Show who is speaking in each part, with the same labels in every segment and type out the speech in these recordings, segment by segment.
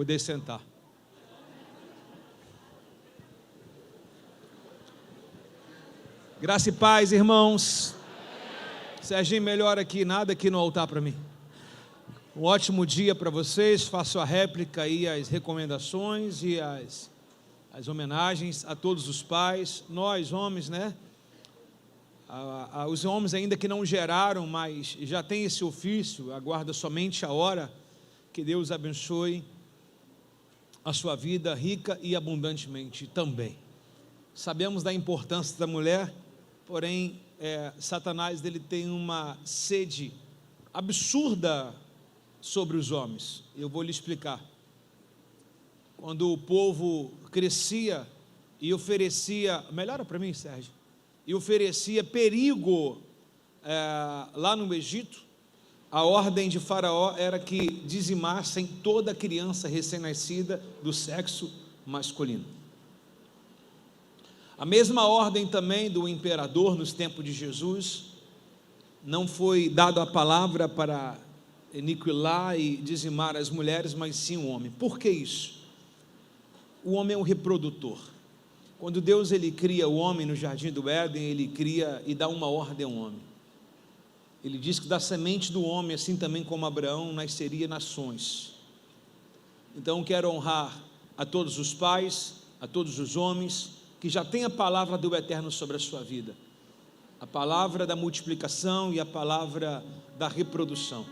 Speaker 1: Poder sentar. Graça e paz, irmãos. Serginho, melhor aqui, nada aqui no altar para mim. Um ótimo dia para vocês. Faço a réplica aí, as recomendações e as homenagens a todos os pais. Nós, homens, né? Os homens ainda que não geraram, mas já têm esse ofício, aguarda somente a hora. Que Deus abençoe a sua vida rica e abundantemente também. Sabemos da importância da mulher, porém, Satanás ele tem uma sede absurda sobre os homens. Eu vou lhe explicar. Quando o povo crescia e oferecia, melhora para mim, Sérgio, e oferecia perigo lá no Egito, a ordem de Faraó era que dizimassem toda criança recém-nascida do sexo masculino. A mesma ordem também do imperador nos tempos de Jesus, não foi dada a palavra para aniquilar e dizimar as mulheres, mas sim o homem. Por que isso? O homem é um reprodutor. Quando Deus ele cria o homem no jardim do Éden, ele cria e dá uma ordem ao homem. Ele diz que da semente do homem, assim também como Abraão, nasceria nações. Então quero honrar a todos os pais, a todos os homens, que já têm a palavra do Eterno sobre a sua vida. A palavra da multiplicação e a palavra da reprodução.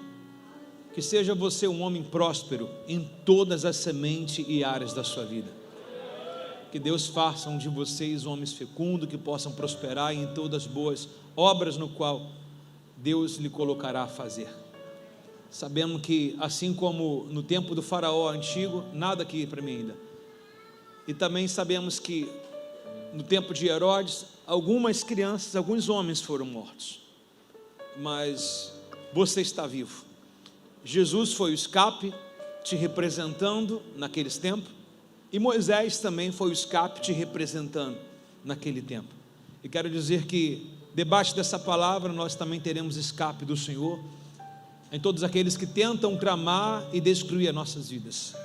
Speaker 1: Que seja você um homem próspero em todas as sementes e áreas da sua vida. Que Deus faça de vocês homens fecundos, que possam prosperar em todas as boas obras no qual Deus lhe colocará a fazer. Sabemos que assim como no tempo do faraó antigo, nada aqui para mim ainda. E também sabemos que no tempo de Herodes, algumas crianças, alguns homens foram mortos. Mas você está vivo. Jesus foi o escape te representando naqueles tempos, e Moisés também foi o escape te representando naquele tempo. E quero dizer que debaixo dessa palavra nós também teremos escape do Senhor em todos aqueles que tentam tramar e destruir as nossas vidas.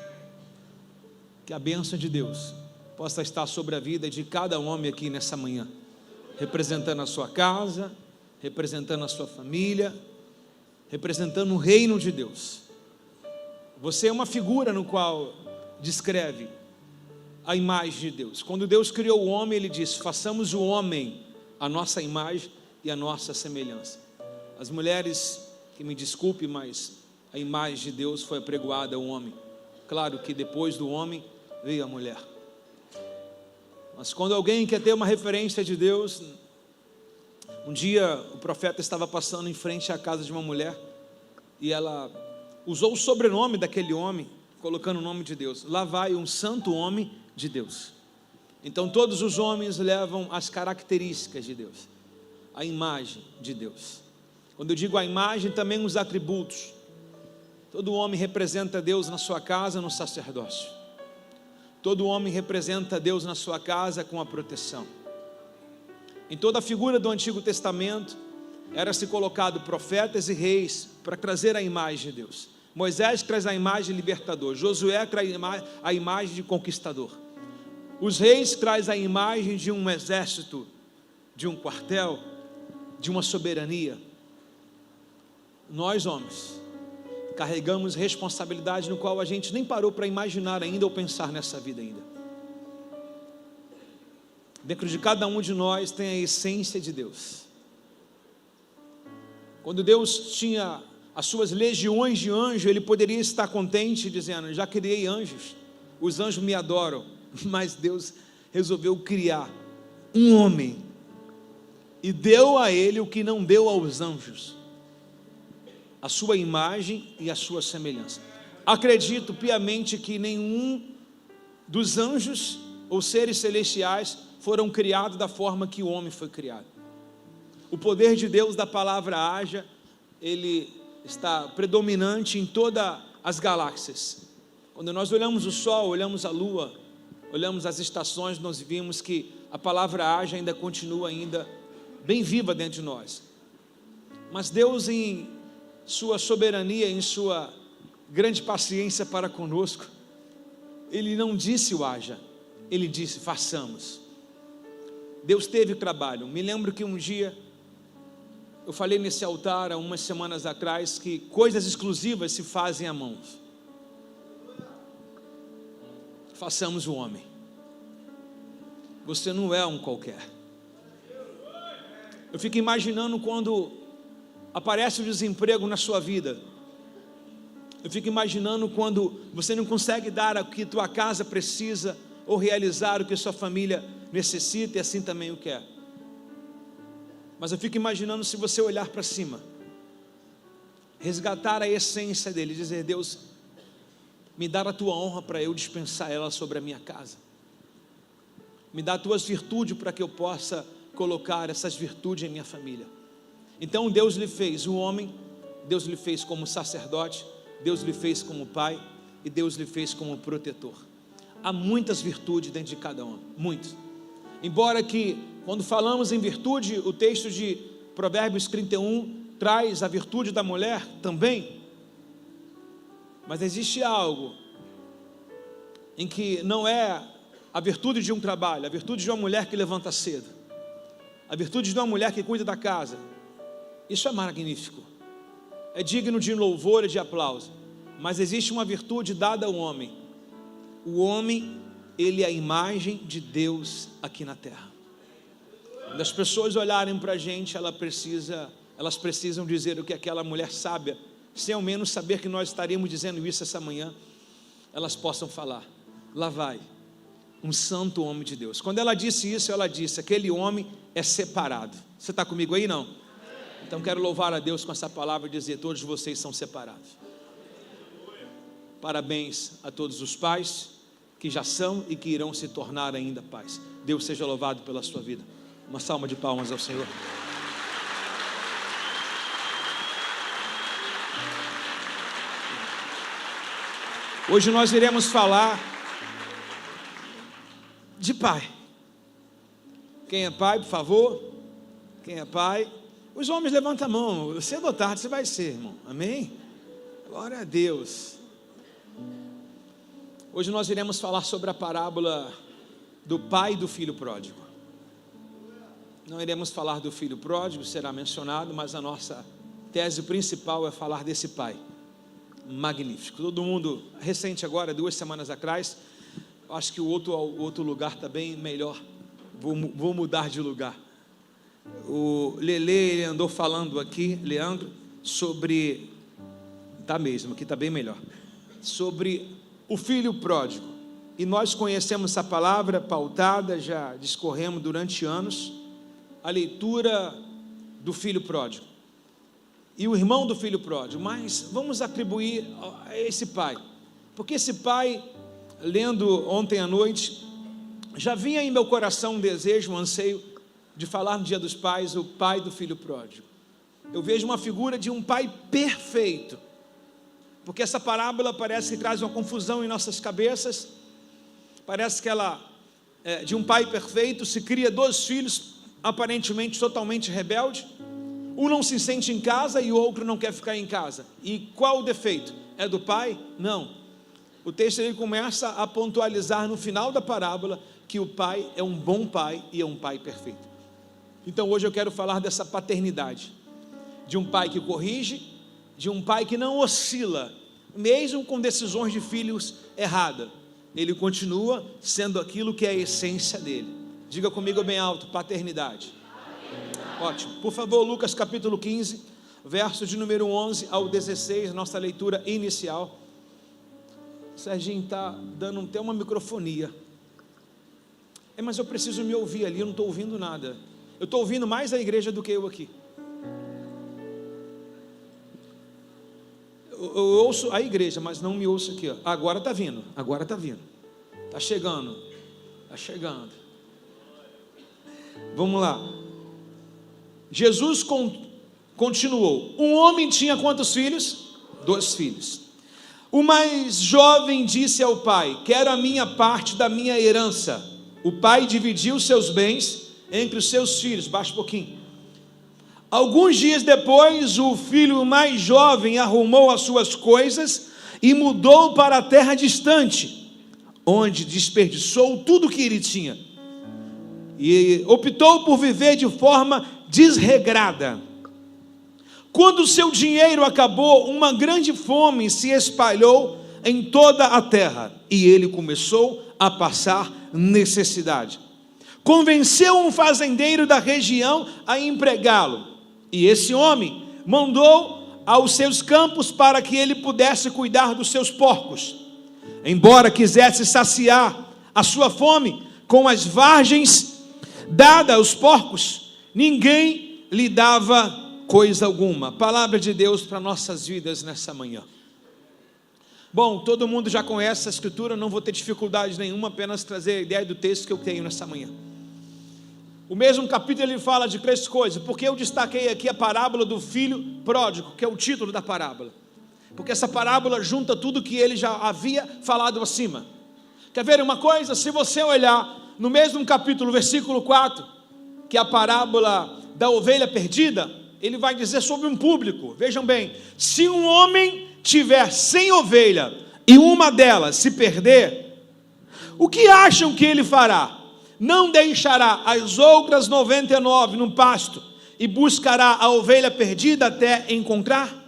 Speaker 1: Que a bênção de Deus possa estar sobre a vida de cada homem aqui nessa manhã, representando a sua casa, representando a sua família, representando o reino de Deus. Você é uma figura no qual descreve a imagem de Deus. Quando Deus criou o homem, Ele disse: façamos o homem a nossa imagem e a nossa semelhança. As mulheres, que me desculpe, mas a imagem de Deus foi apregoada ao homem. Claro que depois do homem veio a mulher. Mas quando alguém quer ter uma referência de Deus, um dia o profeta estava passando em frente à casa de uma mulher e ela usou o sobrenome daquele homem, colocando o nome de Deus. Lá vai um santo homem de Deus. Então todos os homens levam as características de Deus, a imagem de Deus. Quando eu digo a imagem, também os atributos. Todo homem representa Deus na sua casa, no sacerdócio. Todo homem representa Deus na sua casa com a proteção. Em toda a figura do Antigo Testamento, era-se colocado profetas e reis para trazer a imagem de Deus. Moisés traz a imagem de libertador, Josué traz a imagem de conquistador. Os reis trazem a imagem de um exército, de um quartel, de uma soberania. Nós, homens, carregamos responsabilidade no qual a gente nem parou para imaginar ainda ou pensar nessa vida ainda. Dentro de cada um de nós tem a essência de Deus. Quando Deus tinha as suas legiões de anjos, Ele poderia estar contente dizendo: já criei anjos, os anjos me adoram. Mas Deus resolveu criar um homem e deu a ele o que não deu aos anjos: a sua imagem e a sua semelhança. Acredito piamente que nenhum dos anjos ou seres celestiais foram criados da forma que o homem foi criado. O poder de Deus da palavra haja, ele está predominante em todas as galáxias. Quando nós olhamos o sol, olhamos a lua, olhamos as estações, nós vimos que a palavra haja ainda continua ainda bem viva dentro de nós. Mas Deus, em sua soberania, em sua grande paciência para conosco, Ele não disse o haja, Ele disse façamos. Deus teve trabalho. Me lembro que um dia eu falei nesse altar há umas semanas atrás que coisas exclusivas se fazem à mão. Façamos o homem. Você não é um qualquer. Eu fico imaginando quando aparece o desemprego na sua vida. Eu fico imaginando quando você não consegue dar o que tua casa precisa ou realizar o que sua família necessita e assim também o quer. Mas eu fico imaginando se você olhar para cima, resgatar a essência dele, dizer: Deus, me dá a tua honra para eu dispensar ela sobre a minha casa. Me dá as tuas virtudes para que eu possa colocar essas virtudes em minha família. Então Deus lhe fez o homem, Deus lhe fez como sacerdote, Deus lhe fez como pai e Deus lhe fez como protetor. Há muitas virtudes dentro de cada homem, muitas. Embora que, quando falamos em virtude, o texto de Provérbios 31 traz a virtude da mulher também, mas existe algo em que não é a virtude de um trabalho, a virtude de uma mulher que levanta cedo, a virtude de uma mulher que cuida da casa. Isso é magnífico, é digno de louvor e de aplauso. Mas existe uma virtude dada ao homem. O homem, ele é a imagem de Deus aqui na terra. Quando as pessoas olharem para a gente, elas precisam dizer o que aquela mulher sábia, sem ao menos saber que nós estaríamos dizendo isso essa manhã, elas possam falar: lá vai um santo homem de Deus. Quando ela disse isso, ela disse: aquele homem é separado. Você está comigo aí? Não? Então quero louvar a Deus com essa palavra e dizer: todos vocês são separados. Parabéns a todos os pais que já são e que irão se tornar ainda pais. Deus seja louvado pela sua vida. Uma salva de palmas ao Senhor. Hoje nós iremos falar de pai. Quem é pai, por favor? Quem é pai? Os homens levantam a mão. Cedo ou tarde você vai ser, irmão. Amém? Glória a Deus. Hoje nós iremos falar sobre a parábola do pai e do filho pródigo. Não iremos falar do filho pródigo, será mencionado, mas a nossa tese principal é falar desse pai magnífico. Todo mundo, recente agora, 2 semanas atrás, acho que o outro lugar está bem melhor, vou mudar de lugar. O Lele, ele andou falando aqui, Leandro, sobre, tá mesmo, aqui está bem melhor, sobre o filho pródigo. E nós conhecemos essa palavra pautada, já discorremos durante anos, a leitura do filho pródigo e o irmão do filho pródigo. Mas vamos atribuir a esse pai, porque esse pai, lendo ontem à noite, já vinha em meu coração um desejo, um anseio de falar no Dia dos Pais, o pai do filho pródigo. Eu vejo uma figura de um pai perfeito, porque essa parábola parece que traz uma confusão em nossas cabeças. Parece que ela, de um pai perfeito, se cria 2 filhos aparentemente totalmente rebeldes. Um não se sente em casa e o outro não quer ficar em casa. E qual o defeito? É do pai? Não. O texto ele começa a pontualizar no final da parábola que o pai é um bom pai e é um pai perfeito. Então hoje eu quero falar dessa paternidade, de um pai que corrige, de um pai que não oscila, mesmo com decisões de filhos erradas. Ele continua sendo aquilo que é a essência dele. Diga comigo bem alto: paternidade. Ótimo. Por favor, Lucas capítulo 15, verso de número 11 ao 16, nossa leitura inicial. O Serginho está dando até uma microfonia. Mas eu preciso me ouvir ali, eu não estou ouvindo nada. Eu estou ouvindo mais a igreja do que eu aqui. Eu ouço a igreja, mas não me ouço aqui. Ó. Agora está vindo, está chegando. Vamos lá. Jesus continuou: um homem tinha quantos filhos? 2 filhos. O mais jovem disse ao pai: quero a minha parte da minha herança. O pai dividiu seus bens entre os seus filhos. Baixa um pouquinho. Alguns dias depois, o filho mais jovem arrumou as suas coisas e mudou para a terra distante. onde desperdiçou tudo que ele tinha e optou por viver de forma desregrada. Quando seu dinheiro acabou, uma grande fome se espalhou em toda a terra e ele começou a passar necessidade. Convenceu um fazendeiro da região a empregá-lo, e esse homem mandou aos seus campos para que ele pudesse cuidar dos seus porcos. Embora quisesse saciar a sua fome com as vargens dadas aos porcos, ninguém lhe dava coisa alguma. Palavra de Deus para nossas vidas nessa manhã. Bom, todo mundo já conhece a escritura, não vou ter dificuldade nenhuma, apenas trazer a ideia do texto que eu tenho nessa manhã. O mesmo capítulo ele fala de 3 coisas, porque eu destaquei aqui a parábola do filho pródigo, que é o título da parábola, porque essa parábola junta tudo que ele já havia falado acima. Quer ver uma coisa? Se você olhar no mesmo capítulo, versículo 4, que é a parábola da ovelha perdida, ele vai dizer sobre um público. Vejam bem, se um homem tiver 100 ovelhas e uma delas se perder, o que acham que ele fará? Não deixará as outras 99 no pasto e buscará a ovelha perdida até encontrar?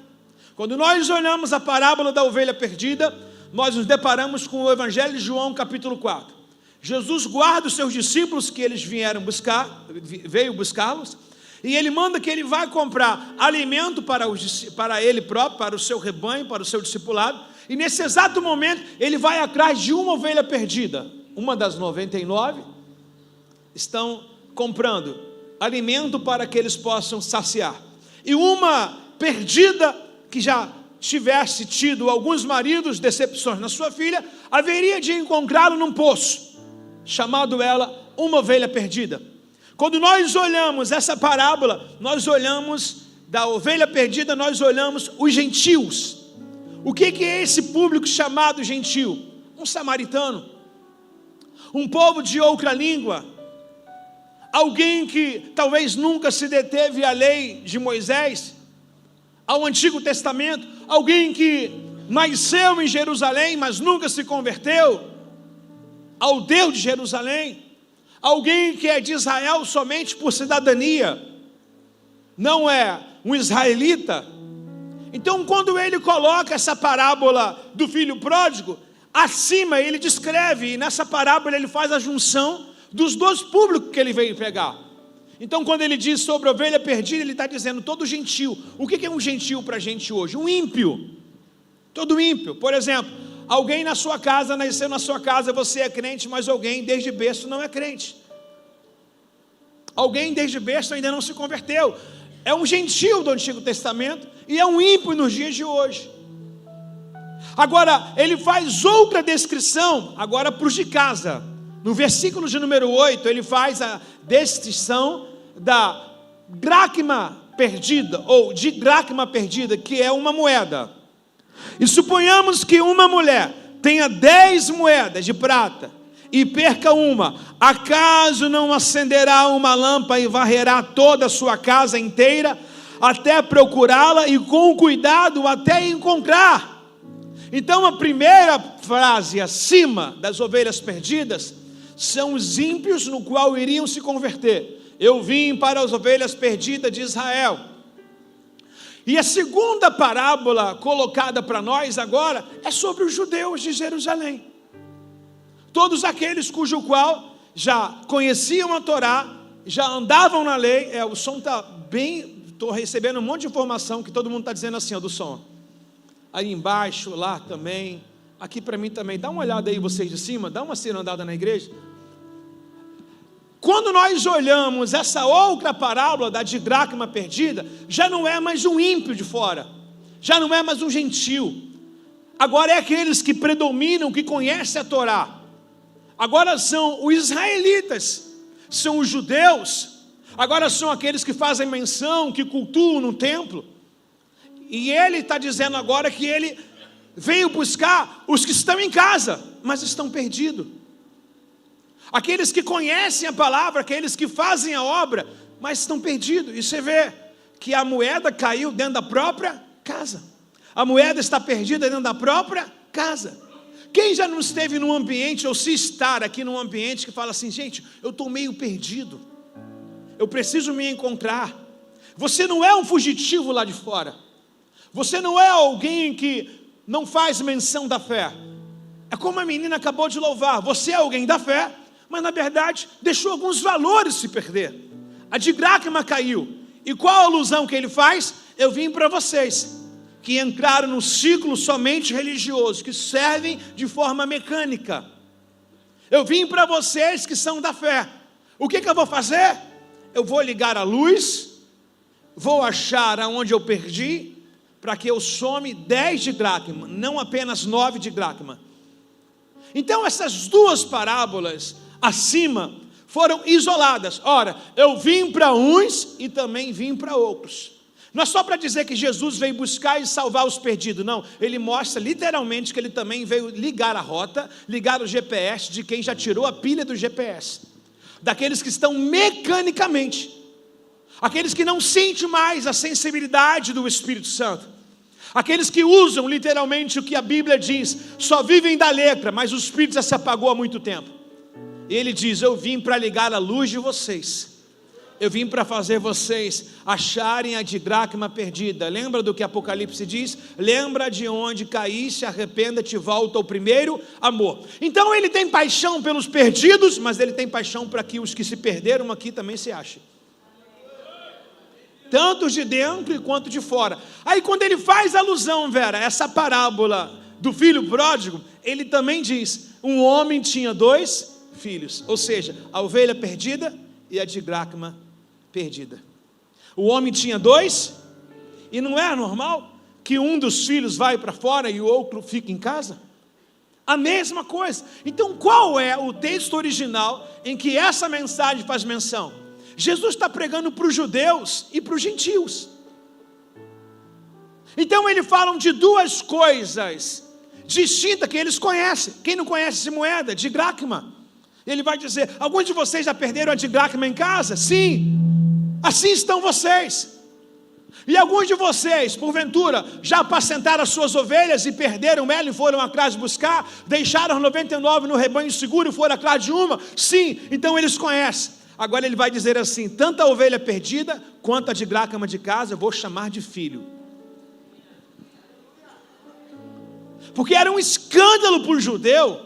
Speaker 1: Quando nós olhamos a parábola da ovelha perdida, nós nos deparamos com o Evangelho de João, capítulo 4. Jesus guarda os seus discípulos que eles veio buscá-los, e ele manda que ele vai comprar alimento para ele próprio, para o seu rebanho, para o seu discipulado, e nesse exato momento ele vai atrás de uma ovelha perdida. Uma das 99 estão comprando alimento para que eles possam saciar, e uma perdida que já tivesse tido alguns maridos, decepções na sua filha, haveria de encontrá-lo num poço, chamado ela uma ovelha perdida. Quando nós olhamos essa parábola, nós olhamos da ovelha perdida, nós olhamos os gentios. O que é esse público chamado gentio? Um samaritano, um povo de outra língua, alguém que talvez nunca se deteve à lei de Moisés, ao Antigo Testamento, alguém que nasceu em Jerusalém, mas nunca se converteu ao Deus de Jerusalém, alguém que é de Israel somente por cidadania, não é um israelita. Então, quando ele coloca essa parábola do filho pródigo, acima ele descreve, e nessa parábola ele faz a junção dos 2 públicos que ele veio pegar. Então, quando ele diz sobre a ovelha perdida, ele está dizendo todo gentio. O que é um gentio para a gente hoje? Um ímpio. Todo ímpio. Por exemplo, alguém na sua casa, nasceu na sua casa, você é crente, mas alguém desde berço não é crente. Alguém desde berço ainda não se converteu. É um gentio do Antigo Testamento e é um ímpio nos dias de hoje. Agora, ele faz outra descrição, agora para os de casa. No versículo de número 8, ele faz a descrição da dracma perdida, ou de dracma perdida, que é uma moeda. E suponhamos que uma mulher tenha 10 moedas de prata e perca uma, acaso não acenderá uma lâmpada e varrerá toda a sua casa inteira, até procurá-la e com cuidado até encontrar? Então a primeira frase acima das ovelhas perdidas são os ímpios no qual iriam se converter. Eu vim para as ovelhas perdidas de Israel. E a segunda parábola colocada para nós agora é sobre os judeus de Jerusalém. Todos aqueles cujo qual já conheciam a Torá, já andavam na lei. O som está bem, estou recebendo um monte de informação que todo mundo está dizendo assim, do som. Aí embaixo, lá também, aqui para mim também. Dá uma olhada aí vocês de cima, dá uma cirandada na igreja. Quando nós olhamos essa outra parábola da dracma perdida, já não é mais um ímpio de fora, já não é mais um gentio, agora é aqueles que predominam, que conhecem a Torá, agora são os israelitas, são os judeus, agora são aqueles que fazem menção, que cultuam no templo, e ele está dizendo agora que ele veio buscar os que estão em casa, mas estão perdidos. Aqueles que conhecem a palavra, aqueles que fazem a obra, mas estão perdidos. E você vê que a moeda caiu dentro da própria casa. A moeda está perdida dentro da própria casa. Quem já não esteve num ambiente, ou se estar aqui num ambiente que fala assim, gente, eu estou meio perdido, eu preciso me encontrar. Você não é um fugitivo lá de fora, você não é alguém que não faz menção da fé. É como a menina acabou de louvar, você é alguém da fé, mas na verdade deixou alguns valores se perder. A didracma caiu, e qual a alusão que ele faz? Eu vim para vocês que entraram no ciclo somente religioso, que servem de forma mecânica. Eu vim para vocês que são da fé. O que eu vou fazer? Eu vou ligar a luz, vou achar aonde eu perdi, para que eu some 10 de dracma, não apenas 9 de dracma. Então essas duas parábolas acima foram isoladas. Ora, eu vim para uns e também vim para outros. Não é só para dizer que Jesus veio buscar e salvar os perdidos, não. Ele mostra literalmente que ele também veio ligar a rota, ligar o GPS de quem já tirou a pilha do GPS. Daqueles que estão mecanicamente, aqueles que não sentem mais a sensibilidade do Espírito Santo, aqueles que usam literalmente o que a Bíblia diz, só vivem da letra, mas o Espírito já se apagou há muito tempo. E ele diz, eu vim para ligar a luz de vocês, eu vim para fazer vocês acharem a didracma perdida. Lembra do que Apocalipse diz? Lembra de onde caíste, arrependa-te, volta ao primeiro amor. Então ele tem paixão pelos perdidos, mas ele tem paixão para que os que se perderam aqui também se achem, tanto de dentro quanto de fora. Aí quando ele faz alusão, Vera, essa parábola do filho pródigo, ele também diz, um homem tinha 2 filhos, ou seja, a ovelha perdida e a didracma perdida. O homem tinha 2, e não é normal que um dos filhos vai para fora e o outro fica em casa? A mesma coisa. Então qual é o texto original em que essa mensagem faz menção? Jesus está pregando para os judeus e para os gentios. Então eles falam de duas coisas distintas que eles conhecem. Quem não conhece essa moeda? Didracma. Ele vai dizer, alguns de vocês já perderam a didracma em casa? Sim, assim estão vocês. E alguns de vocês, porventura, já apacentaram as suas ovelhas e perderam ela e foram atrás buscar? Deixaram 99 no rebanho seguro e foram atrás de uma? Sim, então eles conhecem. Agora ele vai dizer assim, tanto a ovelha perdida, quanto a didracma de casa, eu vou chamar de filho. Porque era um escândalo para o judeu,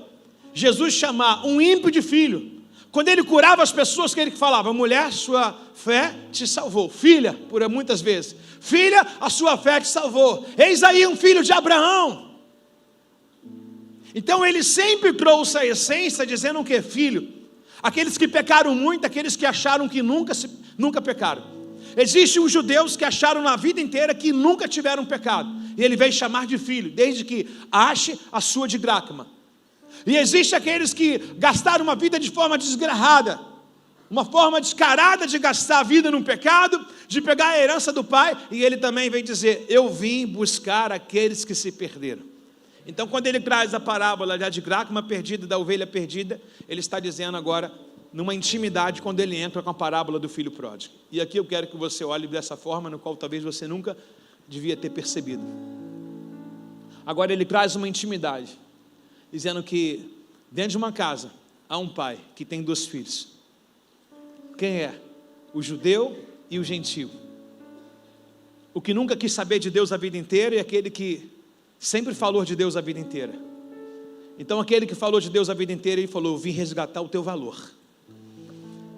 Speaker 1: Jesus chamar um ímpio de filho. Quando ele curava as pessoas, que ele falava, mulher, sua fé te salvou. Filha, por muitas vezes, filha, a sua fé te salvou. Eis aí um filho de Abraão. Então ele sempre trouxe a essência, dizendo o que? Filho. Aqueles que pecaram muito, aqueles que acharam que nunca pecaram. Existem os judeus que acharam na vida inteira que nunca tiveram pecado, e ele veio chamar de filho, desde que ache a sua didracma. E existe aqueles que gastaram uma vida de forma desgarrada, uma forma descarada de gastar a vida num pecado, de pegar a herança do pai, e ele também vem dizer, eu vim buscar aqueles que se perderam. Então quando ele traz a parábola da didracma perdida, da ovelha perdida, ele está dizendo agora, numa intimidade, quando ele entra com a parábola do filho pródigo. E aqui eu quero que você olhe dessa forma, no qual talvez você nunca devia ter percebido. Agora ele traz uma intimidade, dizendo que dentro de uma casa há um pai que tem 2 filhos. Quem é? O judeu e o gentio. O que nunca quis saber de Deus a vida inteira e aquele que sempre falou de Deus a vida inteira. Então aquele que falou de Deus a vida inteira, ele falou, eu vim resgatar o teu valor.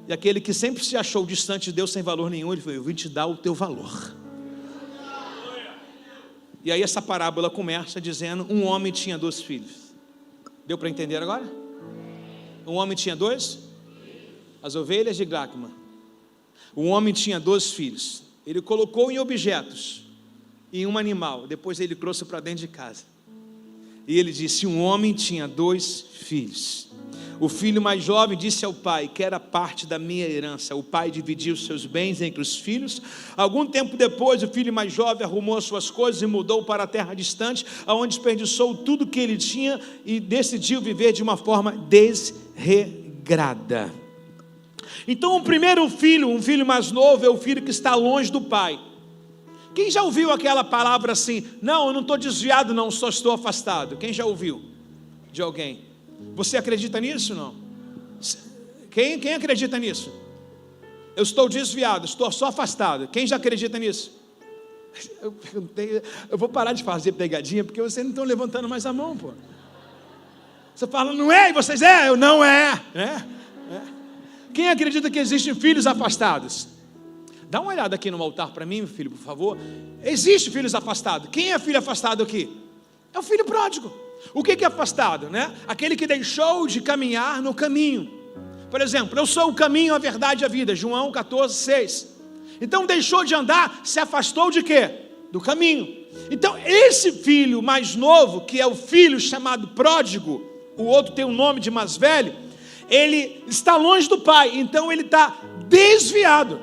Speaker 1: E aquele que sempre se achou distante de Deus sem valor nenhum, ele falou, eu vim te dar o teu valor. E aí essa parábola começa dizendo, um homem tinha 2 filhos. Deu para entender agora? Um homem tinha 2? As ovelhas de dracma. Um homem tinha 2 filhos. Ele colocou em objetos, em um animal, depois ele trouxe para dentro de casa. E ele disse, um homem tinha 2 filhos. O filho mais jovem disse ao pai, quero a parte da minha herança. O pai dividiu seus bens entre os filhos. Algum tempo depois, o filho mais jovem arrumou as suas coisas e mudou para a terra distante, onde desperdiçou tudo que ele tinha e decidiu viver de uma forma desregrada. Então o primeiro filho, um filho mais novo, é o filho que está longe do pai. Quem já ouviu aquela palavra assim, não, eu não estou desviado não, só estou afastado? Quem já ouviu? de alguém. Você acredita nisso ou não? Quem acredita nisso? Eu estou desviado, estou só afastado. Quem já acredita nisso? Eu vou parar de fazer pegadinha, porque vocês não estão levantando mais a mão, pô. Você fala, não é? E vocês, eu não é. Quem acredita que existem filhos afastados? Dá uma olhada aqui no altar para mim, meu filho, por favor. Existe filhos afastados. Quem é filho afastado aqui? É o filho pródigo. O que é afastado, né? Aquele que deixou de caminhar no caminho. Por exemplo, eu sou o caminho, a verdade e a vida. João 14:6. Então deixou de andar, se afastou de quê? Do caminho. Então esse filho mais novo, que é o filho chamado pródigo, o outro tem o nome de mais velho, ele está longe do pai, então ele está desviado.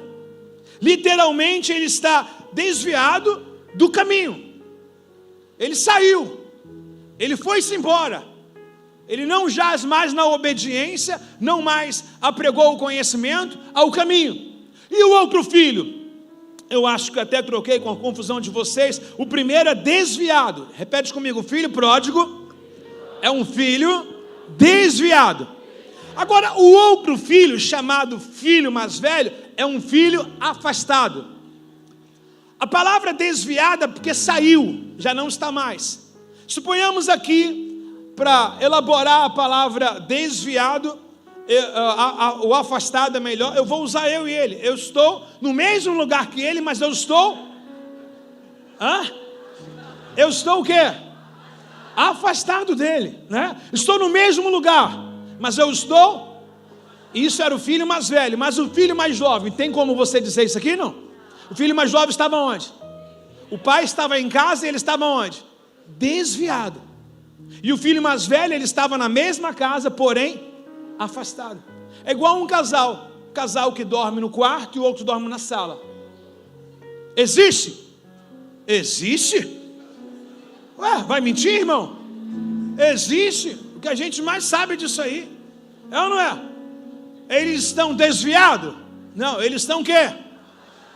Speaker 1: Literalmente ele está desviado do caminho. Ele saiu, ele foi-se embora. Ele não jaz mais na obediência, não mais apregou o conhecimento ao caminho. E o outro filho? Eu acho que até troquei com a confusão de vocês. O primeiro é desviado. Repete comigo, o filho pródigo é um filho desviado. Agora, o outro filho, chamado filho mais velho, é um filho afastado. A palavra desviada porque saiu, já não está mais. Suponhamos aqui, para elaborar a palavra desviado, o afastado é melhor, eu vou usar eu e ele. Eu estou no mesmo lugar que ele, mas eu estou... Eu estou o quê? Afastado dele, né? Estou no mesmo lugar, mas eu estou... Isso era o filho mais velho, mas o filho mais jovem, tem como você dizer isso aqui, não? O filho mais jovem estava onde? O pai estava em casa e ele estava onde? Desviado. E o filho mais velho, ele estava na mesma casa, porém afastado. É igual um casal que dorme no quarto e o outro dorme na sala. Existe? Existe? Ué, vai mentir, irmão? Existe. O que a gente mais sabe disso aí, é ou não é? Eles estão desviados? Não, eles estão o quê?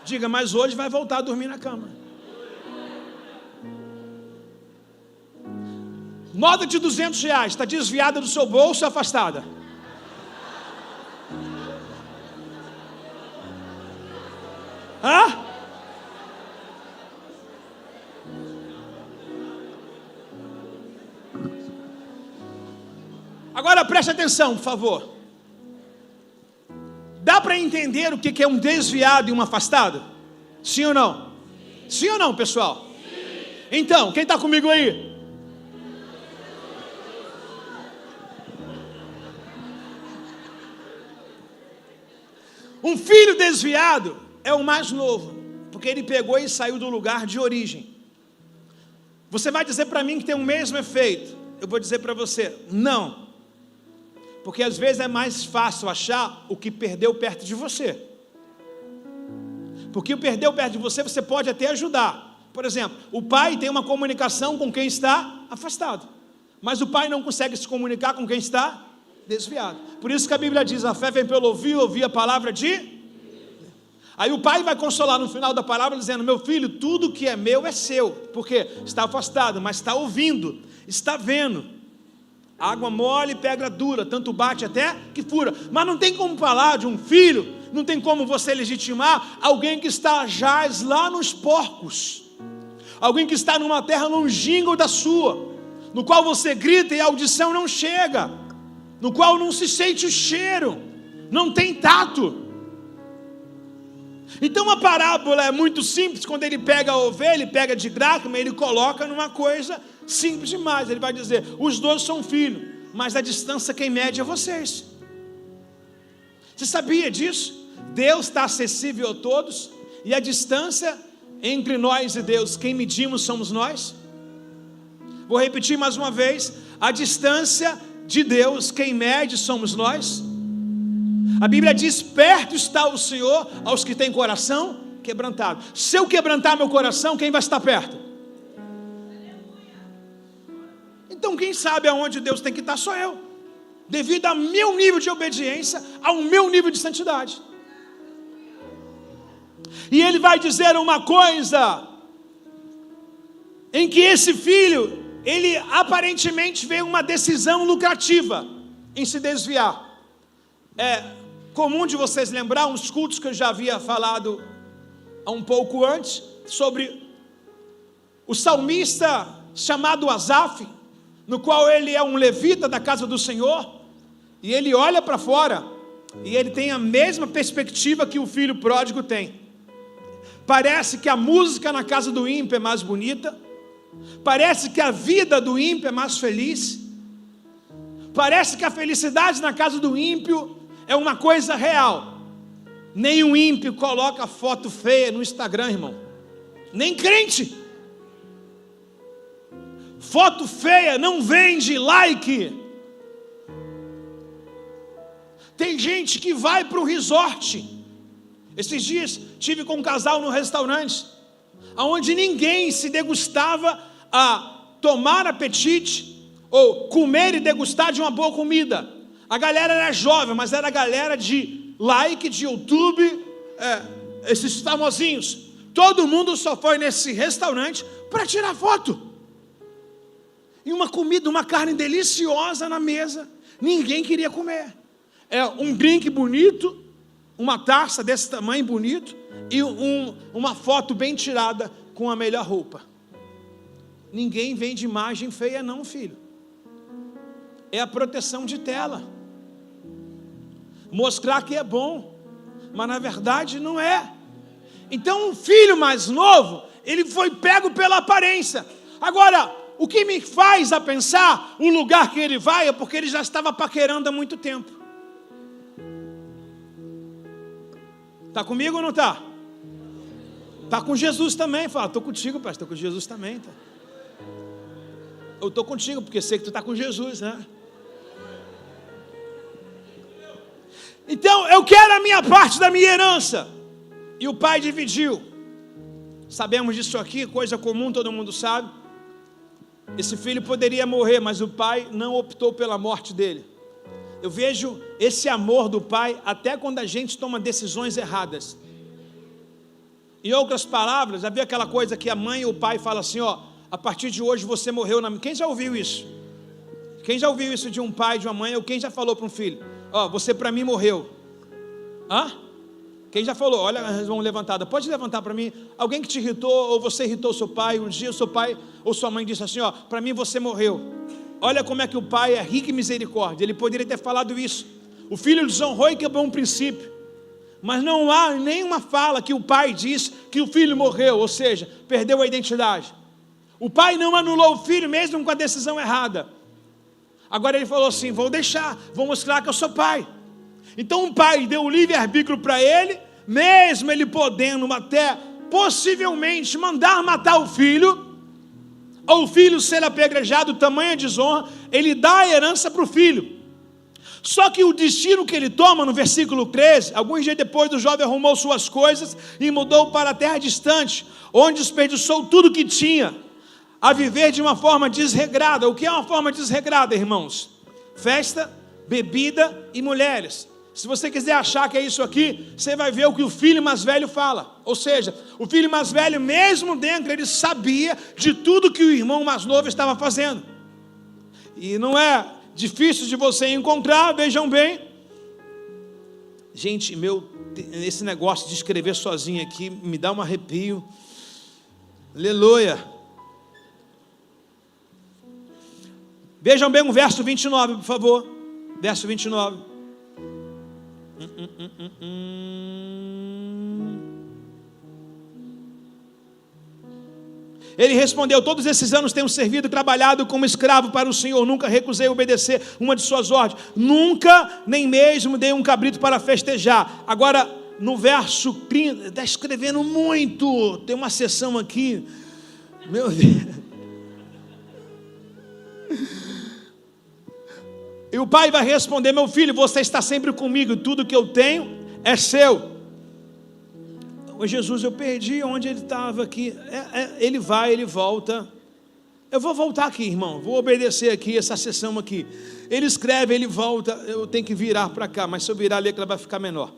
Speaker 1: Diga, mas hoje vai voltar a dormir na cama. Nota de R$200, está desviada do seu bolso ou afastada? Agora preste atenção, por favor. Dá para entender o que é um desviado e um afastado? Sim ou não? Sim ou não, pessoal? Sim. Então, quem está comigo aí? Um filho desviado é o mais novo, porque ele pegou e saiu do lugar de origem. Você vai dizer para mim que tem o mesmo efeito. Eu vou dizer para você, não. Porque às vezes é mais fácil achar o que perdeu perto de você. Porque o perdeu perto de você, você pode até ajudar. Por exemplo, o pai tem uma comunicação com quem está afastado, mas o pai não consegue se comunicar com quem está desviado. Por isso que a Bíblia diz, a fé vem pelo ouvir a palavra de... Aí o pai vai consolar no final da palavra dizendo, meu filho, tudo que é meu é seu. Porque está afastado, mas está ouvindo, está vendo. Água mole, pedra dura, tanto bate até que fura. Mas não tem como falar de um filho, não tem como você legitimar alguém que está jaz lá nos porcos. Alguém que está numa terra longínqua da sua, no qual você grita e a audição não chega, no qual não se sente o cheiro, não tem tato. Então a parábola é muito simples. Quando ele pega a ovelha, ele pega de dracma, ele coloca numa coisa simples demais. Ele vai dizer, os dois são filhos, mas a distância quem mede é vocês. Você sabia disso? Deus está acessível a todos, e a distância entre nós e Deus, quem medimos somos nós. Vou repetir mais uma vez, a distância de Deus, quem mede somos nós. A Bíblia diz, perto está o Senhor aos que têm coração quebrantado. Se eu quebrantar meu coração, quem vai estar perto? Então quem sabe aonde Deus tem que estar sou eu, devido ao meu nível de obediência, ao meu nível de santidade. E ele vai dizer uma coisa, em que esse filho ele aparentemente vê uma decisão lucrativa em se desviar. É comum de vocês lembrar uns cultos que eu já havia falado há um pouco antes, sobre o salmista chamado Asaf, no qual ele é um levita da casa do Senhor, e ele olha para fora, e ele tem a mesma perspectiva que o filho pródigo tem. Parece que a música na casa do ímpio é mais bonita, parece que a vida do ímpio é mais feliz, parece que a felicidade na casa do ímpio é uma coisa real. Nem um ímpio coloca foto feia no Instagram, irmão, nem crente. Foto feia não vende like. Tem gente que vai para o resort. Esses dias tive com um casal no restaurante, onde ninguém se degustava a tomar apetite ou comer e degustar de uma boa comida. A galera era jovem, mas era a galera de like, de YouTube, esses famosinhos. Todo mundo só foi nesse restaurante para tirar foto. E uma comida, uma carne deliciosa na mesa, ninguém queria comer. É um drink bonito, uma taça desse tamanho bonito, e uma foto bem tirada com a melhor roupa. Ninguém vende imagem feia não, filho. É a proteção de tela. Mostrar que é bom, mas na verdade não é. Então um filho mais novo, ele foi pego pela aparência. Agora, o que me faz a pensar o lugar que ele vai é porque ele já estava paquerando há muito tempo. Está comigo ou não está? Está com Jesus também. Fala, estou contigo, pastor, estou com Jesus também. Tá? Eu estou contigo, porque sei que tu está com Jesus, né? Então, eu quero a minha parte da minha herança. E o pai dividiu. Sabemos disso aqui, coisa comum, todo mundo sabe. Esse filho poderia morrer, mas o pai não optou pela morte dele. Eu vejo esse amor do pai até quando a gente toma decisões erradas. Em outras palavras, havia aquela coisa que a mãe e o pai falam assim, ó, a partir de hoje você morreu na... Quem já ouviu isso? Quem já ouviu isso de um pai, de uma mãe, ou quem já falou para um filho? Ó, você para mim morreu. Hã? Quem já falou? Olha as mãos levantadas. Pode levantar para mim. Alguém que te irritou, ou você irritou seu pai, um dia o seu pai ou sua mãe disse assim, ó, para mim você morreu. Olha como é que o pai é rico em misericórdia. Ele poderia ter falado isso. O filho desonrou e quebrou um princípio. Mas não há nenhuma fala que o pai diz que o filho morreu, ou seja, perdeu a identidade. O pai não anulou o filho mesmo com a decisão errada. Agora ele falou assim, vou deixar, vou mostrar que eu sou pai. Então o pai deu o livre-arbítrio para ele, mesmo ele podendo até possivelmente mandar matar o filho, ou o filho ser apedrejado, tamanha desonra, ele dá a herança para o filho. Só que o destino que ele toma, no versículo 13, alguns dias depois o jovem arrumou suas coisas e mudou para a terra distante, onde desperdiçou tudo que tinha, a viver de uma forma desregrada. O que é uma forma desregrada, irmãos? Festa, bebida e mulheres. Se você quiser achar que é isso aqui, você vai ver o que o filho mais velho fala. Ou seja, o filho mais velho, mesmo dentro, ele sabia de tudo que o irmão mais novo estava fazendo. E não é difícil de você encontrar, vejam bem. Gente, esse negócio de escrever sozinho aqui me dá um arrepio. Aleluia. Vejam bem o verso 29, por favor. Verso 29. Ele respondeu, todos esses anos tenho servido e trabalhado como escravo para o Senhor, nunca recusei obedecer uma de suas ordens, nunca nem mesmo dei um cabrito para festejar. Agora no verso 30, está escrevendo muito, tem uma seção aqui, meu Deus. E o pai vai responder, meu filho, você está sempre comigo, tudo que eu tenho é seu. Ô Jesus, eu perdi onde ele estava aqui. Ele vai, ele volta. Eu vou voltar aqui, irmão, vou obedecer aqui, essa sessão aqui. Ele escreve, ele volta, eu tenho que virar para cá, mas se eu virar ali, ela vai ficar menor.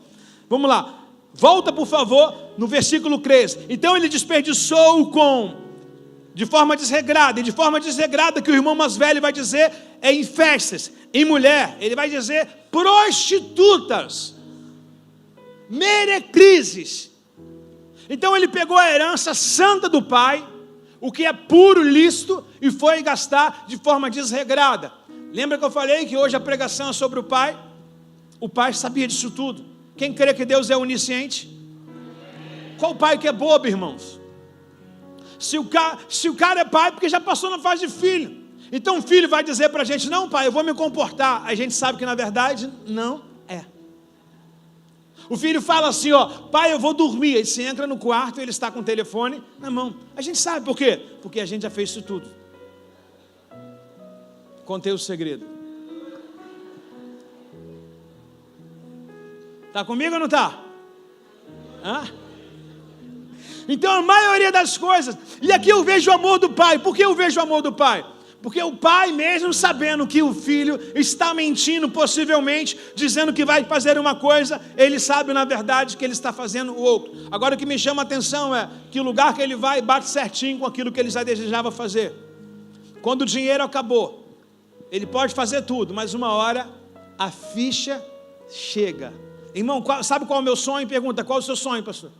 Speaker 1: Vamos lá, volta por favor, no versículo 13. Então ele desperdiçou com de forma desregrada, e de forma desregrada que o irmão mais velho vai dizer é em festas, em mulher, ele vai dizer prostitutas, meretrises. Então ele pegou a herança santa do pai, o que é puro, lícito, e foi gastar de forma desregrada. Lembra que eu falei que hoje a pregação é sobre o pai? O pai sabia disso tudo. Quem crê que Deus é onisciente? Qual pai que é bobo, irmãos? Se o cara é pai, porque já passou na fase de filho. Então o filho vai dizer para a gente, não pai, eu vou me comportar. A gente sabe que na verdade não é. O filho fala assim, ó, pai, eu vou dormir. Aí você entra no quarto e ele está com o telefone na mão. A gente sabe por quê? Porque a gente já fez isso tudo. Contei o segredo. Está comigo ou não está? Então a maioria das coisas, e aqui eu vejo o amor do pai. Por que eu vejo o amor do pai? Porque o pai, mesmo sabendo que o filho está mentindo, possivelmente, dizendo que vai fazer uma coisa, ele sabe na verdade que ele está fazendo o outro. Agora o que me chama a atenção é que o lugar que ele vai bate certinho com aquilo que ele já desejava fazer. Quando o dinheiro acabou, ele pode fazer tudo, mas uma hora a ficha chega. Irmão, sabe qual é o meu sonho? Pergunta, qual é o seu sonho, pastor?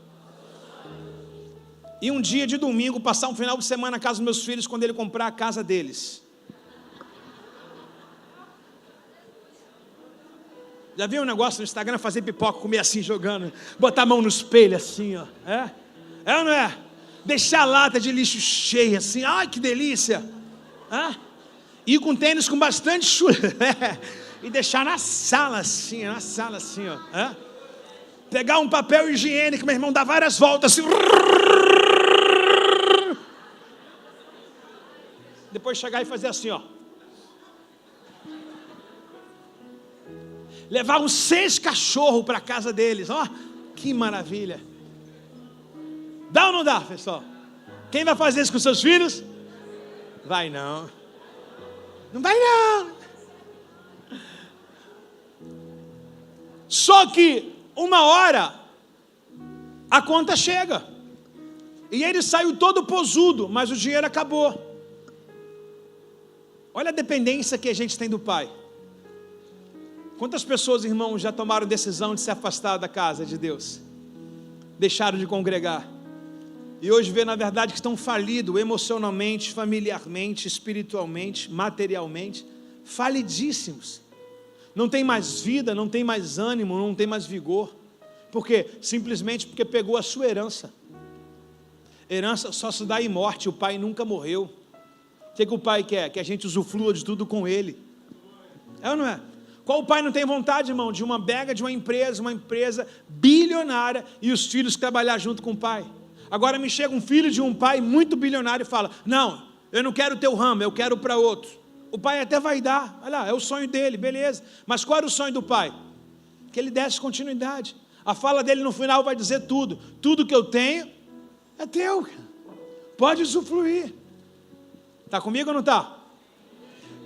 Speaker 1: E um dia de domingo, passar um final de semana na casa dos meus filhos, quando ele comprar a casa deles. Já viu um negócio no Instagram, fazer pipoca, comer assim, jogando, botar a mão no espelho assim, ó. É ou não é? Deixar a lata de lixo cheia assim, ai que delícia. Ir com tênis com bastante chulé. E deixar na sala assim, ó. Pegar um papel higiênico, meu irmão, dar várias voltas assim. Depois chegar e fazer assim, ó. Levar uns 6 cachorros para a casa deles, ó. Que maravilha. Dá ou não dá, pessoal? Quem vai fazer isso com seus filhos? Vai não. Não vai não. Só que uma hora a conta chega. E ele saiu todo posudo, mas o dinheiro acabou. Olha a dependência que a gente tem do pai. Quantas pessoas, irmãos, já tomaram decisão de se afastar da casa de Deus? Deixaram de congregar. E hoje vê na verdade que estão falidos emocionalmente, familiarmente, espiritualmente, materialmente. Falidíssimos. Não tem mais vida, não tem mais ânimo, não tem mais vigor. Por quê? Simplesmente porque pegou a sua herança. Herança só se dá em morte, o pai nunca morreu. O que o pai quer? Que a gente usufrua de tudo com ele. É ou não é? Qual pai não tem vontade, irmão, de uma empresa bilionária e os filhos trabalhar junto com o pai? Agora me chega um filho de um pai muito bilionário e fala, não, eu não quero o teu ramo, eu quero para outro. O pai até vai dar, olha lá, é o sonho dele, beleza. Mas qual era o sonho do pai? Que ele desse continuidade. A fala dele no final vai dizer tudo. Tudo que eu tenho é teu. Pode usufruir. Está comigo ou não está?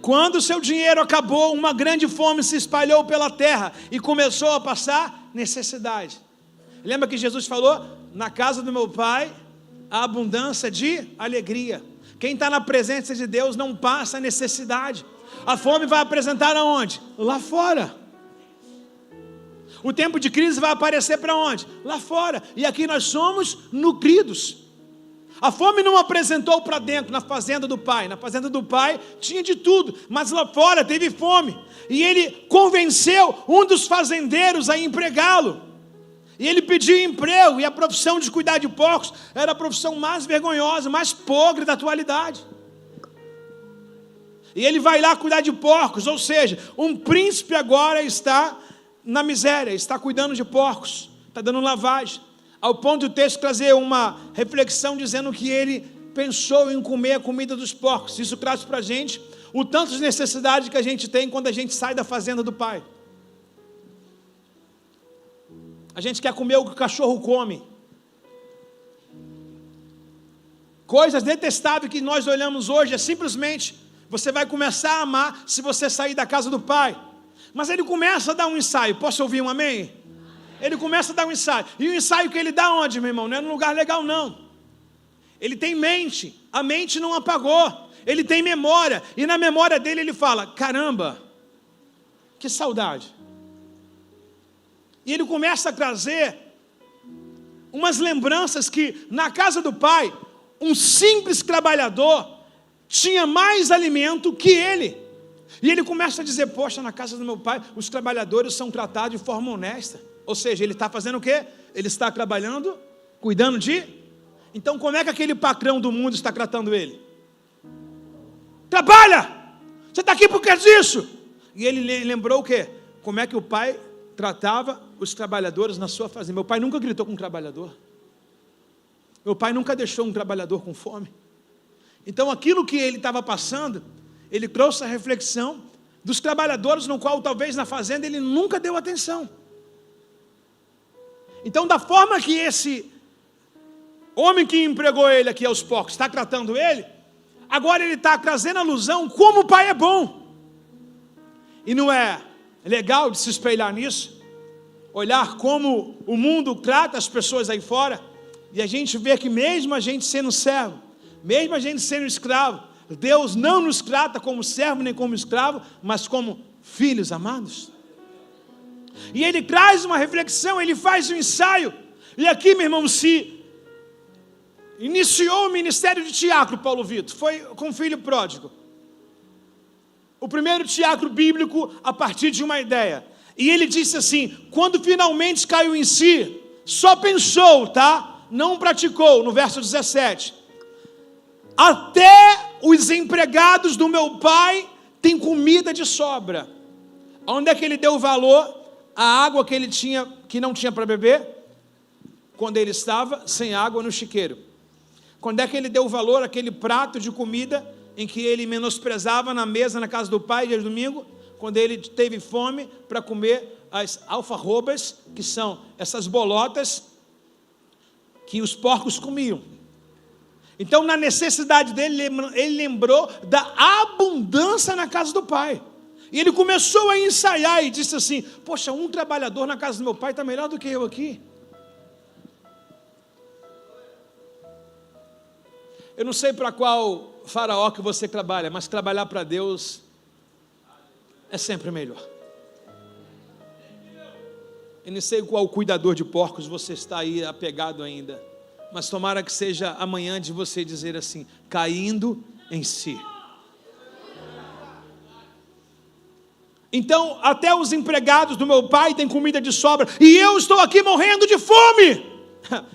Speaker 1: Quando o seu dinheiro acabou, uma grande fome se espalhou pela terra e começou a passar necessidade. Lembra que Jesus falou? Na casa do meu pai, a abundância de alegria. Quem está na presença de Deus não passa necessidade. A fome vai apresentar aonde? Lá fora. O tempo de crise vai aparecer para onde? Lá fora. E aqui nós somos nutridos. A fome não apresentou para dentro, na fazenda do pai. Na fazenda do pai tinha de tudo, mas lá fora teve fome. E ele convenceu um dos fazendeiros a empregá-lo. E ele pediu emprego, e a profissão de cuidar de porcos era a profissão mais vergonhosa, mais podre da atualidade. E ele vai lá cuidar de porcos, ou seja, um príncipe agora está na miséria, está cuidando de porcos, está dando lavagem. Ao ponto do texto trazer uma reflexão dizendo que ele pensou em comer a comida dos porcos. Isso traz para a gente o tanto de necessidade que a gente tem quando a gente sai da fazenda do pai. A gente quer comer o que o cachorro come. Coisas detestáveis que nós olhamos hoje é simplesmente, você vai começar a amar se você sair da casa do pai. Mas ele começa a dar um ensaio. Posso ouvir um amém? Ele começa a dar um ensaio. E o ensaio que ele dá onde, meu irmão? Não é num lugar legal, não. Ele tem mente. A mente não apagou. Ele tem memória. E na memória dele ele fala: caramba, que saudade. E ele começa a trazer umas lembranças que na casa do pai, um simples trabalhador tinha mais alimento que ele. E ele começa a dizer: poxa, na casa do meu pai os trabalhadores são tratados de forma honesta. Ou seja, ele está fazendo o quê? Ele está trabalhando, cuidando de... Então como é que aquele patrão do mundo está tratando ele? Trabalha! Você está aqui por causa disso. E ele lembrou o quê? Como é que o pai tratava os trabalhadores na sua fazenda. Meu pai nunca gritou com um trabalhador. Meu pai nunca deixou um trabalhador com fome. Então aquilo que ele estava passando, ele trouxe a reflexão dos trabalhadores, no qual talvez na fazenda ele nunca deu atenção. Então, da forma que esse homem que empregou ele aqui aos poucos está tratando ele, agora ele está trazendo alusão como o pai é bom. E não é legal de se espelhar nisso? Olhar como o mundo trata as pessoas aí fora, e a gente vê que mesmo a gente sendo servo, mesmo a gente sendo escravo, Deus não nos trata como servo nem como escravo, mas como filhos amados. E ele traz uma reflexão, ele faz um ensaio. E aqui, meu irmão, se iniciou o ministério de teatro, Paulo Vitor, foi com o filho pródigo. O primeiro teatro bíblico a partir de uma ideia. E ele disse assim: quando finalmente caiu em si, só pensou, tá? Não praticou, no verso 17. Até os empregados do meu pai têm comida de sobra. Onde é que ele deu valor? A água que ele tinha, que não tinha para beber, quando ele estava sem água no chiqueiro. Quando é que ele deu valor àquele prato de comida em que ele menosprezava na mesa na casa do pai, dia de domingo, quando ele teve fome para comer as alfarrobas, que são essas bolotas que os porcos comiam. Então, na necessidade dele, ele lembrou da abundância na casa do pai. E ele começou a ensaiar e disse assim: poxa, um trabalhador na casa do meu pai está melhor do que eu aqui. Eu não sei para qual faraó que você trabalha, mas trabalhar para Deus é sempre melhor. Eu não sei qual cuidador de porcos você está aí apegado ainda, mas tomara que seja amanhã de você dizer assim: caindo em si. Então, até os empregados do meu pai têm comida de sobra, e eu estou aqui morrendo de fome.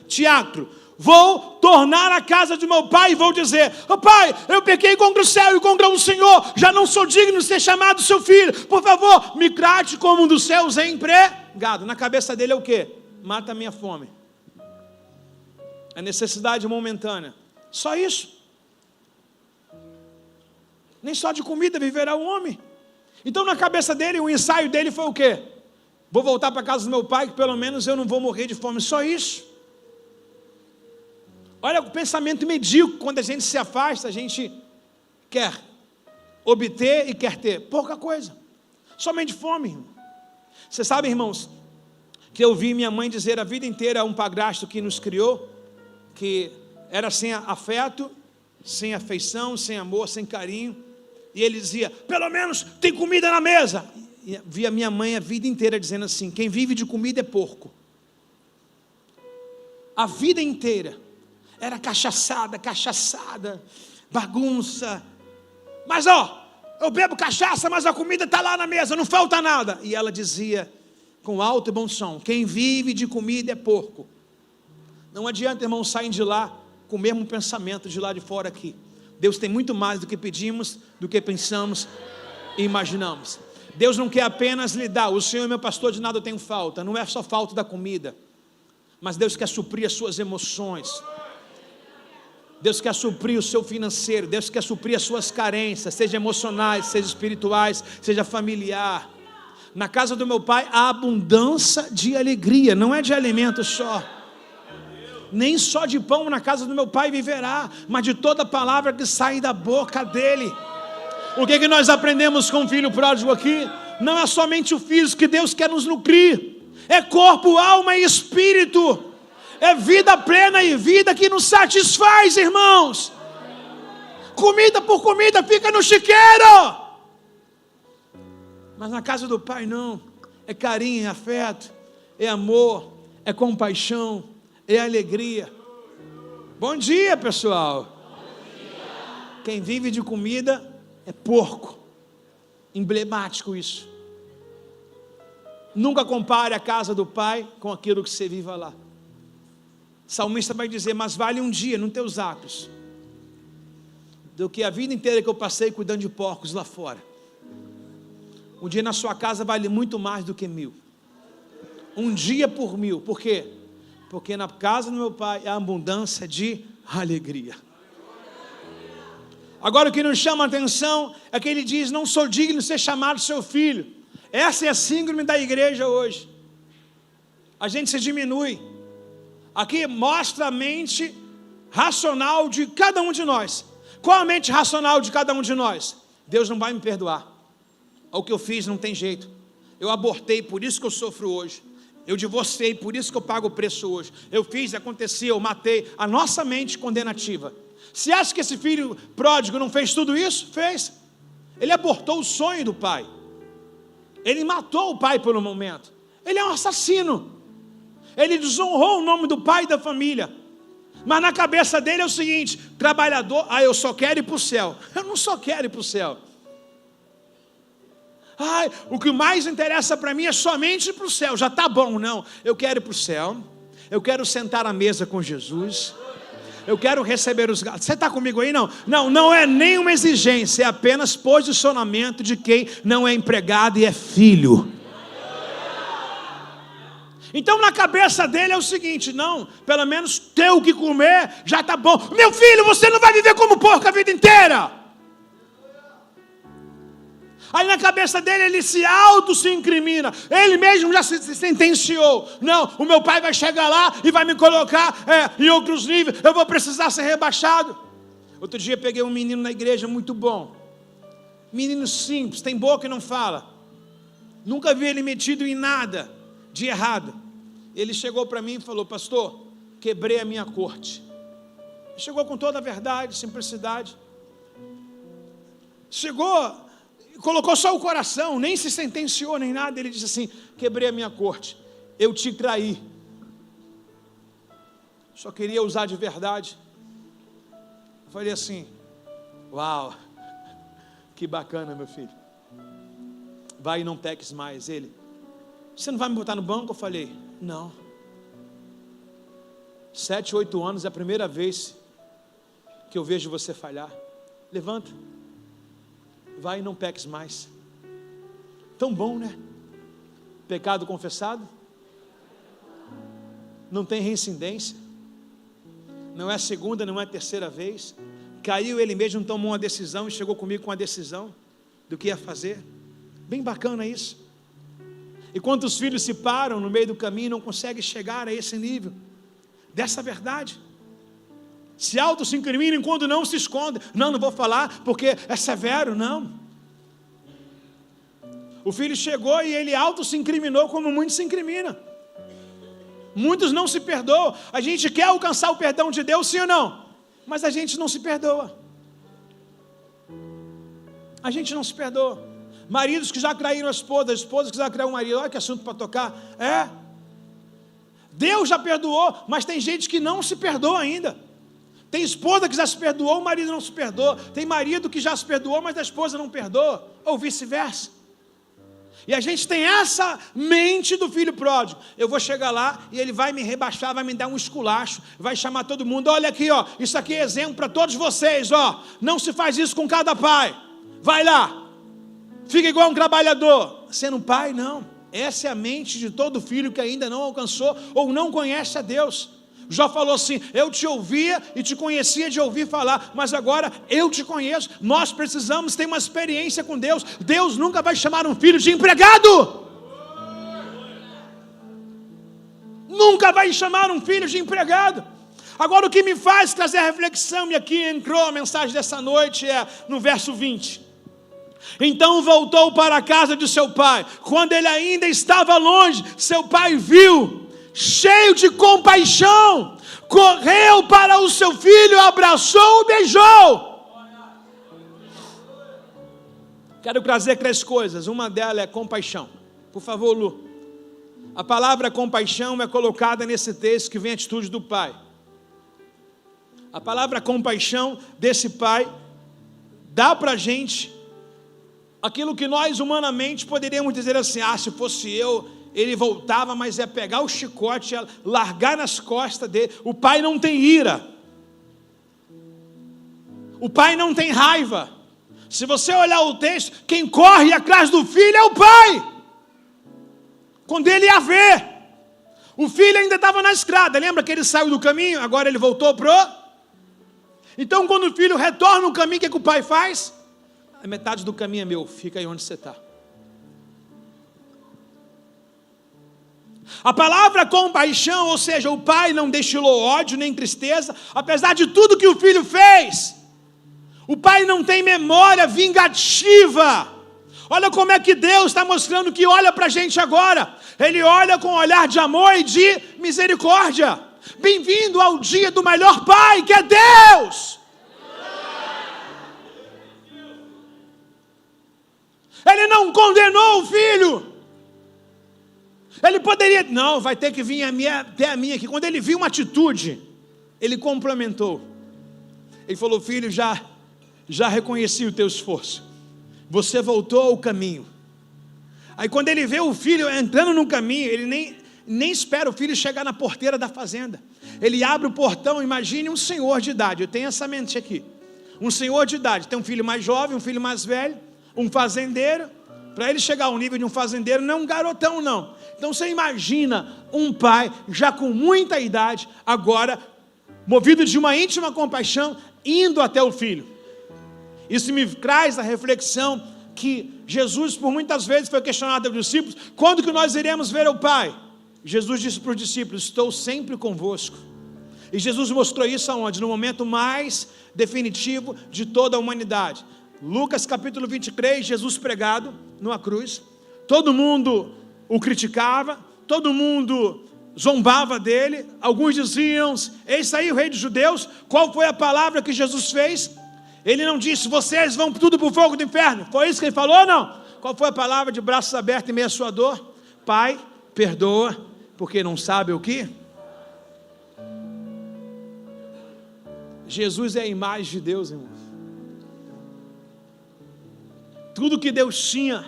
Speaker 1: Teatro. Vou tornar a casa de meu pai e vou dizer: oh, pai, eu pequei contra o céu e contra o Senhor, já não sou digno de ser chamado seu filho, por favor, me trate como um dos seus empregado. Na cabeça dele é o quê? Mata a minha fome. A necessidade momentânea. Só isso. Nem só de comida viverá o homem. Então na cabeça dele, o ensaio dele foi o quê? Vou voltar para a casa do meu pai, que pelo menos eu não vou morrer de fome. Só isso. Olha o pensamento medíocre. Quando a gente se afasta, a gente quer obter e quer ter pouca coisa. Somente fome, irmão. Você sabe, irmãos, que eu vi minha mãe dizer a vida inteira a um padrasto que nos criou, que era sem afeto, sem afeição, sem amor, sem carinho. E ele dizia: pelo menos tem comida na mesa. E vi a minha mãe a vida inteira dizendo assim: quem vive de comida é porco. A vida inteira era cachaçada, bagunça. Mas eu bebo cachaça, mas a comida está lá na mesa, não falta nada. E ela dizia com alto e bom som: quem vive de comida é porco. Não adianta, irmão, sair de lá com o mesmo pensamento de lá de fora aqui. Deus tem muito mais do que pedimos, do que pensamos e imaginamos. Deus não quer apenas lhe dar: o Senhor é meu pastor, de nada eu tenho falta. Não é só falta da comida, mas Deus quer suprir as suas emoções. Deus quer suprir o seu financeiro. Deus quer suprir as suas carências, seja emocionais, seja espirituais, seja familiar. Na casa do meu pai há abundância de alegria, não é de alimento só. Nem só de pão na casa do meu pai viverá, mas de toda palavra que sai da boca dele. O que nós aprendemos com o filho pródigo aqui? Não é somente o físico que Deus quer nos nutrir, é corpo, alma e espírito. É vida plena e vida que nos satisfaz, irmãos. comida por comida, fica no chiqueiro. Mas na casa do Pai não, é carinho, é afeto, é amor, é compaixão, é alegria. Bom dia, pessoal. Bom dia. Quem vive de comida é porco. Emblemático isso. Nunca compare a casa do Pai com aquilo que você viva lá. O salmista vai dizer, mas vale um dia nos teus atos do que a vida inteira que eu passei cuidando de porcos lá fora. Um dia na sua casa vale muito mais do que 1000. Um dia por 1000. Por quê? Porque na casa do meu Pai é abundância de alegria. Agora o que nos chama a atenção é que ele diz, não sou digno de ser chamado seu filho. Essa é a síndrome da igreja hoje. A gente se diminui. Aqui mostra a mente racional de cada um de nós. Qual a mente racional de cada um de nós? Deus não vai me perdoar. O que eu fiz não tem jeito. Eu abortei, por isso que eu sofro hoje. Eu divorciei, por isso que eu pago o preço hoje. Eu fiz, aconteceu, eu matei. A nossa mente condenativa. Se acha que esse filho pródigo não fez tudo isso? Fez. Ele abortou o sonho do pai. Ele matou o pai por um momento. Ele é um assassino. Ele desonrou o nome do pai e da família. Mas na cabeça dele é o seguinte, trabalhador, eu só quero ir para o céu. Eu não só quero ir para o céu. O que mais interessa para mim é somente ir para o céu. Já está bom, não. Eu quero ir para o céu. Eu quero sentar à mesa com Jesus. Eu quero receber os gatos. Você está comigo aí? Não. Não é nenhuma exigência. É apenas posicionamento de quem não é empregado e é filho. Então na cabeça dele é o seguinte, não, pelo menos ter o que comer já está bom. Meu filho, você não vai viver como porco a vida inteira. Aí na cabeça dele ele se incrimina. Ele mesmo já se sentenciou. Não, o meu pai vai chegar lá e vai me colocar em outros níveis. Eu vou precisar ser rebaixado. Outro dia peguei um menino na igreja muito bom. Menino simples, tem boca e não fala. Nunca vi ele metido em nada de errado. Ele chegou para mim e falou, pastor, quebrei a minha corte. Chegou com toda a verdade, simplicidade. Chegou, colocou só o coração, nem se sentenciou nem nada. Ele disse assim, quebrei a minha corte, eu te traí. Só queria usar de verdade. Eu falei assim, uau, que bacana, meu filho. Vai e não peques mais. Ele, você não vai me botar no banco? Eu falei, não. 7, 8 anos é a primeira vez que eu vejo você falhar. Levanta. Vai e não peques mais. Tão bom, né? Pecado confessado. Não tem reincidência. Não é a segunda, não é a terceira vez. Caiu ele mesmo, tomou uma decisão e chegou comigo com a decisão do que ia fazer. Bem bacana isso. E quantos filhos se param no meio do caminho e não conseguem chegar a esse nível dessa verdade? Se se incriminam enquanto não se escondem. Não vou falar porque é severo, não. O filho chegou e ele se incriminou como muitos se incriminam. Muitos não se perdoam. A gente quer alcançar o perdão de Deus, sim ou não? Mas a gente não se perdoa. A gente não se perdoa. Maridos que já traíram a esposa, esposas que já traíram o marido, olha que assunto para tocar. Deus já perdoou, mas tem gente que não se perdoa ainda. Tem esposa que já se perdoou, o marido não se perdoa. Tem marido que já se perdoou, mas a esposa não perdoa, ou vice-versa. E a gente tem essa mente do filho pródigo. Eu vou chegar lá e ele vai me rebaixar, vai me dar um esculacho, vai chamar todo mundo, olha aqui, isso aqui é exemplo para todos vocês, não se faz isso com cada pai. Vai lá. Fica igual um trabalhador. Sendo um pai, não. Essa é a mente de todo filho que ainda não alcançou ou não conhece a Deus. Jó falou assim, eu te ouvia e te conhecia de ouvir falar, mas agora eu te conheço. Nós precisamos ter uma experiência com Deus. Deus nunca vai chamar um filho de empregado. Nunca vai chamar um filho de empregado. Agora o que me faz trazer a reflexão, e aqui entrou a mensagem dessa noite, no verso 20. Então voltou para a casa de seu pai. Quando ele ainda estava longe, seu pai viu, cheio de compaixão, correu para o seu filho, abraçou e beijou. Quero trazer 3 coisas, uma delas é compaixão. Por favor, Lu. A palavra compaixão é colocada nesse texto que vem a atitude do pai. A palavra compaixão desse pai dá para a gente aquilo que nós humanamente poderíamos dizer assim: se fosse eu, ele voltava, mas ia pegar o chicote, ia largar nas costas dele. O pai não tem ira, o pai não tem raiva. Se você olhar o texto, quem corre atrás do filho é o pai. Quando ele ia ver, o filho ainda estava na estrada. Lembra que ele saiu do caminho, agora ele voltou Então quando o filho retorna no caminho, o que o pai faz? A metade do caminho é meu, fica aí onde você está. A palavra compaixão, ou seja, o pai não destilou ódio nem tristeza, apesar de tudo que o filho fez. O pai não tem memória vingativa. Olha como é que Deus está mostrando que olha para a gente agora. Ele olha com um olhar de amor e de misericórdia. Bem-vindo ao dia do melhor pai, que é Deus. Ele não condenou o filho. Ele poderia, não, vai ter que vir até a minha aqui. Quando ele viu uma atitude, ele complementou. Ele falou: filho, já reconheci o teu esforço. Você voltou ao caminho. Aí quando ele vê o filho entrando no caminho, ele nem espera o filho chegar na porteira da fazenda. Ele abre o portão. Imagine um senhor de idade. Eu tenho essa mente aqui. Um senhor de idade, tem um filho mais jovem, um filho mais velho, um fazendeiro. Para ele chegar ao nível de um fazendeiro, não é um garotão não. Então você imagina um pai já com muita idade, agora movido de uma íntima compaixão, indo até o filho. Isso me traz a reflexão que Jesus por muitas vezes foi questionado pelos discípulos: quando que nós iremos ver o Pai? Jesus disse para os discípulos: estou sempre convosco. E Jesus mostrou isso aonde? No momento mais definitivo de toda a humanidade. Lucas capítulo 23, Jesus pregado numa cruz. Todo mundo o criticava, todo mundo zombava dele. Alguns diziam: eis aí o rei dos judeus. Qual foi a palavra que Jesus fez? Ele não disse: vocês vão tudo para o fogo do inferno. Foi isso que ele falou? Não. Qual foi a palavra de braços abertos em meio à sua dor? Pai, perdoa, porque não sabe o que? Jesus é a imagem de Deus, irmãos. Tudo que Deus tinha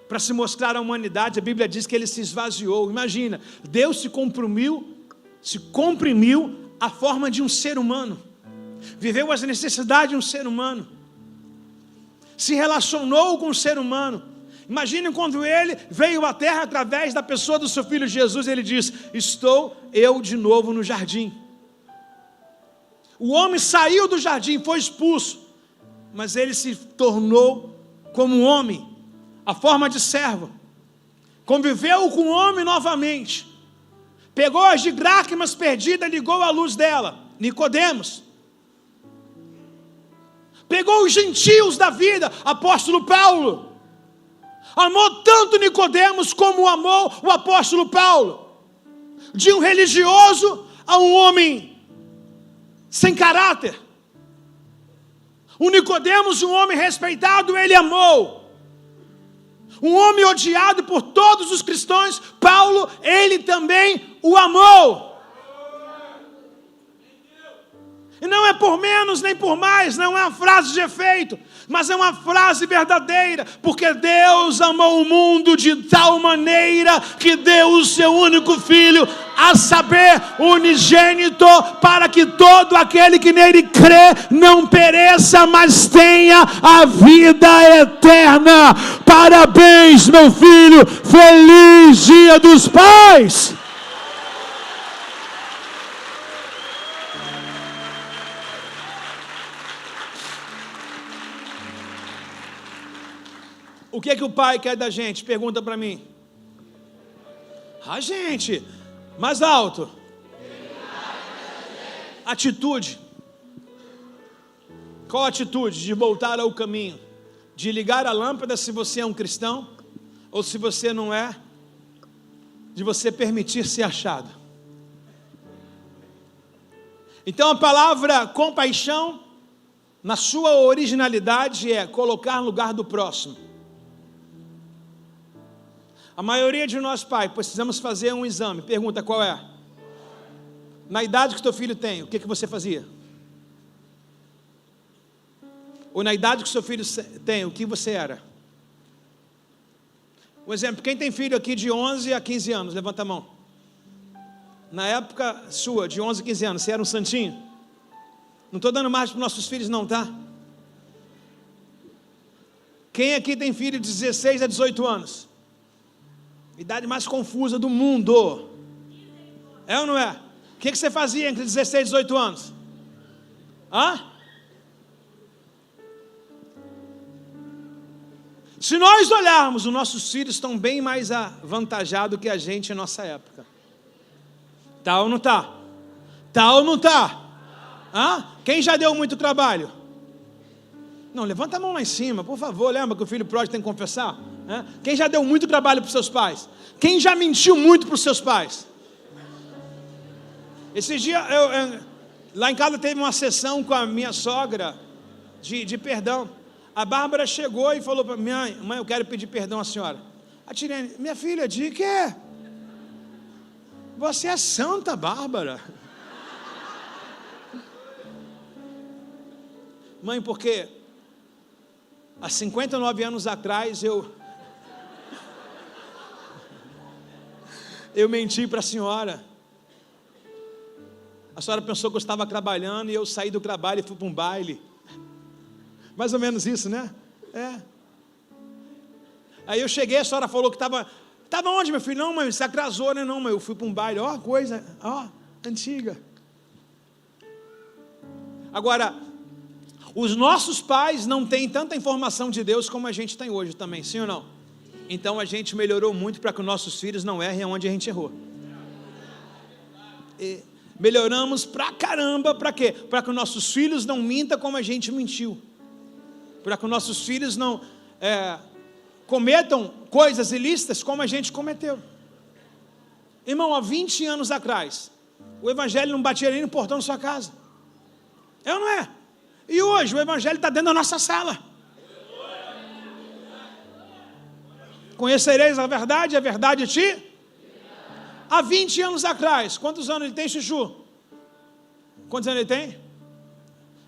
Speaker 1: para se mostrar à humanidade, a Bíblia diz que ele se esvaziou. Imagina, Deus se comprimiu à forma de um ser humano. Viveu as necessidades de um ser humano, se relacionou com o ser humano. Imagine quando ele veio à terra através da pessoa do seu filho Jesus. Ele diz: estou eu de novo no jardim. O homem saiu do jardim, foi expulso, mas ele se tornou como um homem, a forma de servo, conviveu com o homem novamente, pegou as dracmas perdidas, ligou a luz dela, Nicodemos. Pegou os gentios da vida, apóstolo Paulo. Amou tanto Nicodemos como amou o apóstolo Paulo. De um religioso a um homem sem caráter. O Nicodemos, um homem respeitado, ele amou. Um homem odiado por todos os cristãos, Paulo, ele também o amou. E não é por menos nem por mais, não é uma frase de efeito, mas é uma frase verdadeira, porque Deus amou o mundo de tal maneira que deu o seu único Filho, a saber, unigênito, para que todo aquele que nele crê não pereça, mas tenha a vida eterna. Parabéns, meu filho, feliz Dia dos Pais! O que é que o pai quer da gente? Pergunta para mim. Gente, mais alto. Atitude. Qual a atitude? De voltar ao caminho. De ligar a lâmpada se você é um cristão, ou se você não é, de você permitir ser achado. Então a palavra compaixão na sua originalidade, é colocar no lugar do próximo. A maioria de nós, pai, precisamos fazer um exame. Pergunta, qual é? Na idade que teu filho tem, o que você fazia? Ou na idade que seu filho tem, o que você era? Um exemplo, quem tem filho aqui de 11 a 15 anos, levanta a mão. Na época sua, de 11 a 15 anos, você era um santinho? Não estou dando margem para os nossos filhos não, tá? Quem aqui tem filho de 16 a 18 anos? Idade mais confusa do mundo. É ou não é? O que você fazia entre 16 e 18 anos? Hã? Se nós olharmos, os nossos filhos estão bem mais avantajados que a gente em nossa época. Tá ou não tá? Tá ou não tá? Hã? Quem já deu muito trabalho? Não, levanta a mão lá em cima, por favor. Lembra que o filho pródigo tem que confessar? Quem já deu muito trabalho para os seus pais? Quem já mentiu muito para os seus pais? Esse dia, lá em casa teve uma sessão com a minha sogra de perdão. A Bárbara chegou e falou para mim: mãe, eu quero pedir perdão à senhora. A Tirene, minha filha, de quê? Você é santa, Bárbara. Mãe, porque há 59 anos atrás eu menti para a senhora. A senhora pensou que eu estava trabalhando e eu saí do trabalho e fui para um baile. Mais ou menos isso, né? É. Aí eu cheguei, a senhora falou que estava onde, meu filho? Não, mãe, você atrasou, né? Não, mãe, eu fui para um baile. Ó, coisa, antiga. Agora, os nossos pais não têm tanta informação de Deus como a gente tem hoje também, sim ou não? Então a gente melhorou muito para que os nossos filhos não errem onde a gente errou. E melhoramos pra caramba, para quê? Para que os nossos filhos não mintam como a gente mentiu. Para que os nossos filhos não cometam coisas ilícitas como a gente cometeu. Irmão, há 20 anos atrás, o evangelho não batia nem no portão da sua casa. É ou não é? E hoje o evangelho está dentro da nossa sala. Conhecereis a verdade te... Há 20 anos atrás, quantos anos ele tem, Chuchu? Quantos anos ele tem?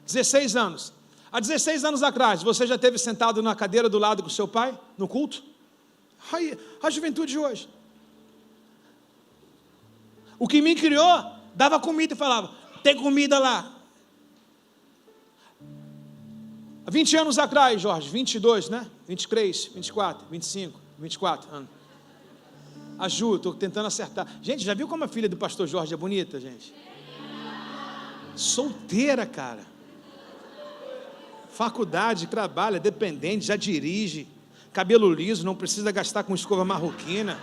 Speaker 1: 16 anos. Há 16 anos atrás, você já esteve sentado na cadeira do lado com seu pai, no culto? Aí, a juventude de hoje. O que me criou, dava comida e falava, tem comida lá. Há 20 anos atrás, Jorge, 22, né? 23, 24, 25, 24 anos. A Ju, estou tentando acertar. Gente, já viu como a filha do pastor Jorge é bonita, gente? Solteira, cara. Faculdade, trabalha, dependente, já dirige. Cabelo liso, não precisa gastar com escova marroquina.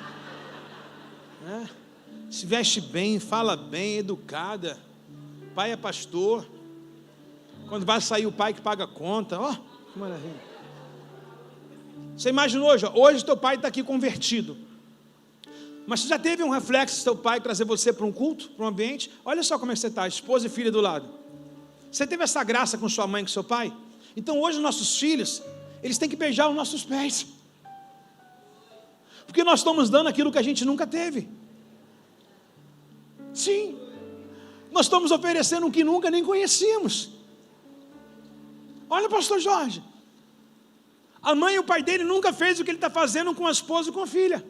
Speaker 1: Se veste bem, fala bem, educada. Pai é pastor. Quando vai sair o pai que paga a conta. Ó, que maravilha. Você imaginou hoje teu pai está aqui convertido. Mas você já teve um reflexo do seu pai trazer você para um culto, para um ambiente? Olha só como é que você está, esposa e filha do lado. Você teve essa graça com sua mãe, com seu pai? Então hoje nossos filhos, eles têm que beijar os nossos pés. Porque nós estamos dando aquilo que a gente nunca teve. Sim. Nós estamos oferecendo o que nunca nem conhecíamos. Olha o pastor Jorge. A mãe e o pai dele nunca fez o que ele está fazendo com a esposa e com a filha.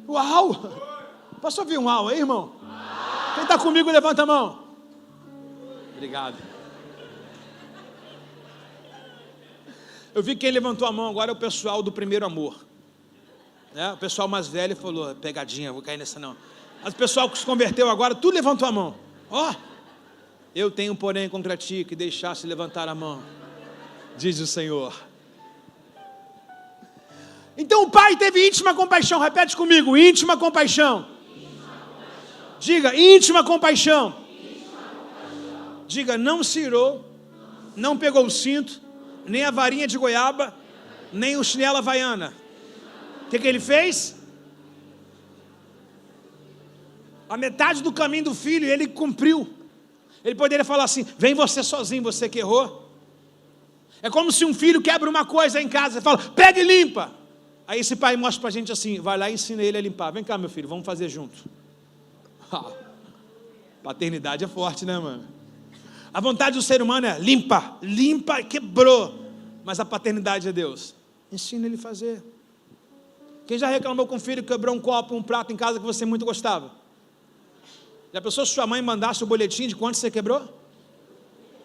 Speaker 1: Uau! Posso ouvir um uau aí, irmão? Quem está comigo, levanta a mão. Obrigado. Eu vi que quem levantou a mão agora é o pessoal do primeiro amor. O pessoal mais velho falou, pegadinha, vou cair nessa não. Mas o pessoal que se converteu agora, tudo levantou a mão. Eu tenho porém contra ti que deixasse levantar a mão, diz o Senhor. Então o pai teve íntima compaixão, repete comigo, íntima compaixão. Diga, íntima compaixão. Diga, não se irou, não pegou o cinto, nem a varinha de goiaba, nem o chinelo havaiana. O que ele fez? A metade do caminho do filho ele cumpriu. Ele poderia falar assim: vem você sozinho, você que errou. É como se um filho quebra uma coisa em casa, você fala: pega e limpa. Aí esse pai mostra para a gente assim: vai lá e ensina ele a limpar. Vem cá, meu filho, vamos fazer junto. Paternidade é forte, né, mano? A vontade do ser humano é limpa, quebrou. Mas a paternidade é Deus. Ensina ele a fazer. Quem já reclamou com o filho que quebrou um copo, um prato em casa que você muito gostava? Já pensou se sua mãe mandasse o boletim de quanto você quebrou?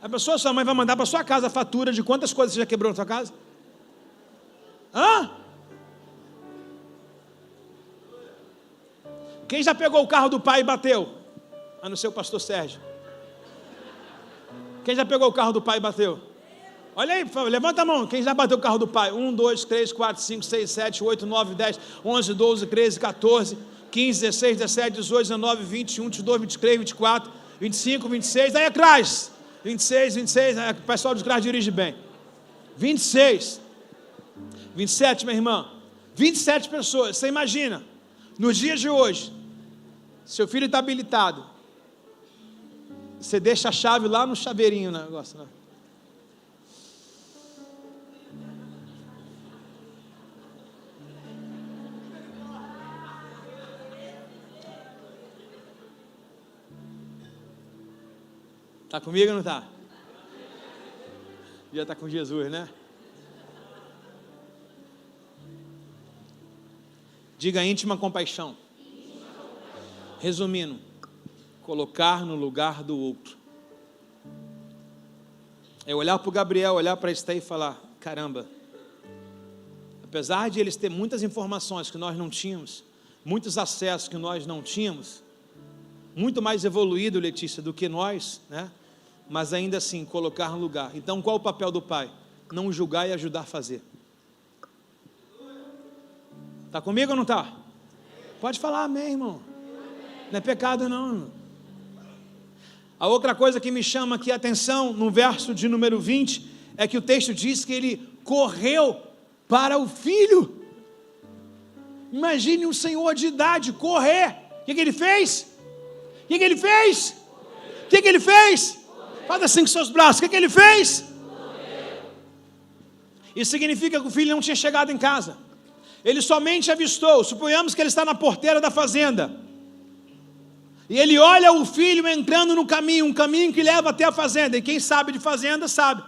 Speaker 1: Já pensou se sua mãe vai mandar para sua casa a fatura de quantas coisas você já quebrou na sua casa? Hã? Quem já pegou o carro do pai e bateu? A não ser o pastor Sérgio. Quem já pegou o carro do pai e bateu? Olha aí, por favor, levanta a mão. Quem já bateu o carro do pai? 1, 2, 3, 4, 5, 6, 7, 8, 9, 10, 11, 12, 13, 14, 15, 16, 17, 18, 19, 20, 21, 22, 23, 24, 25, 26, aí atrás. 26, o pessoal de trás dirige bem. 26, 27, minha irmã. 27 pessoas. Você imagina, nos dias de hoje, seu filho está habilitado, você deixa a chave lá no chaveirinho, né? Negócio, né? Está comigo ou não está? Já está com Jesus, né? Diga: íntima compaixão. Resumindo, colocar no lugar do outro. É olhar para o Gabriel, olhar para Esther e falar: caramba, apesar de eles ter muitas informações que nós não tínhamos, muitos acessos que nós não tínhamos, muito mais evoluído, Letícia, do que nós, né? Mas ainda assim, colocar no lugar. Então, qual o papel do pai? Não julgar e ajudar a fazer. Está comigo ou não está? Pode falar amém, irmão. Não é pecado não, irmão. A outra coisa que me chama aqui a atenção, no verso de número 20, é que o texto diz que ele correu para o filho. Imagine um senhor de idade correr. O que ele fez? O que ele fez? O que ele fez? Faz assim com seus braços. O que ele fez? Isso significa que o filho não tinha chegado em casa. Ele somente avistou. Suponhamos que ele está na porteira da fazenda. E ele olha o filho entrando no caminho, um caminho que leva até a fazenda. E quem sabe de fazenda sabe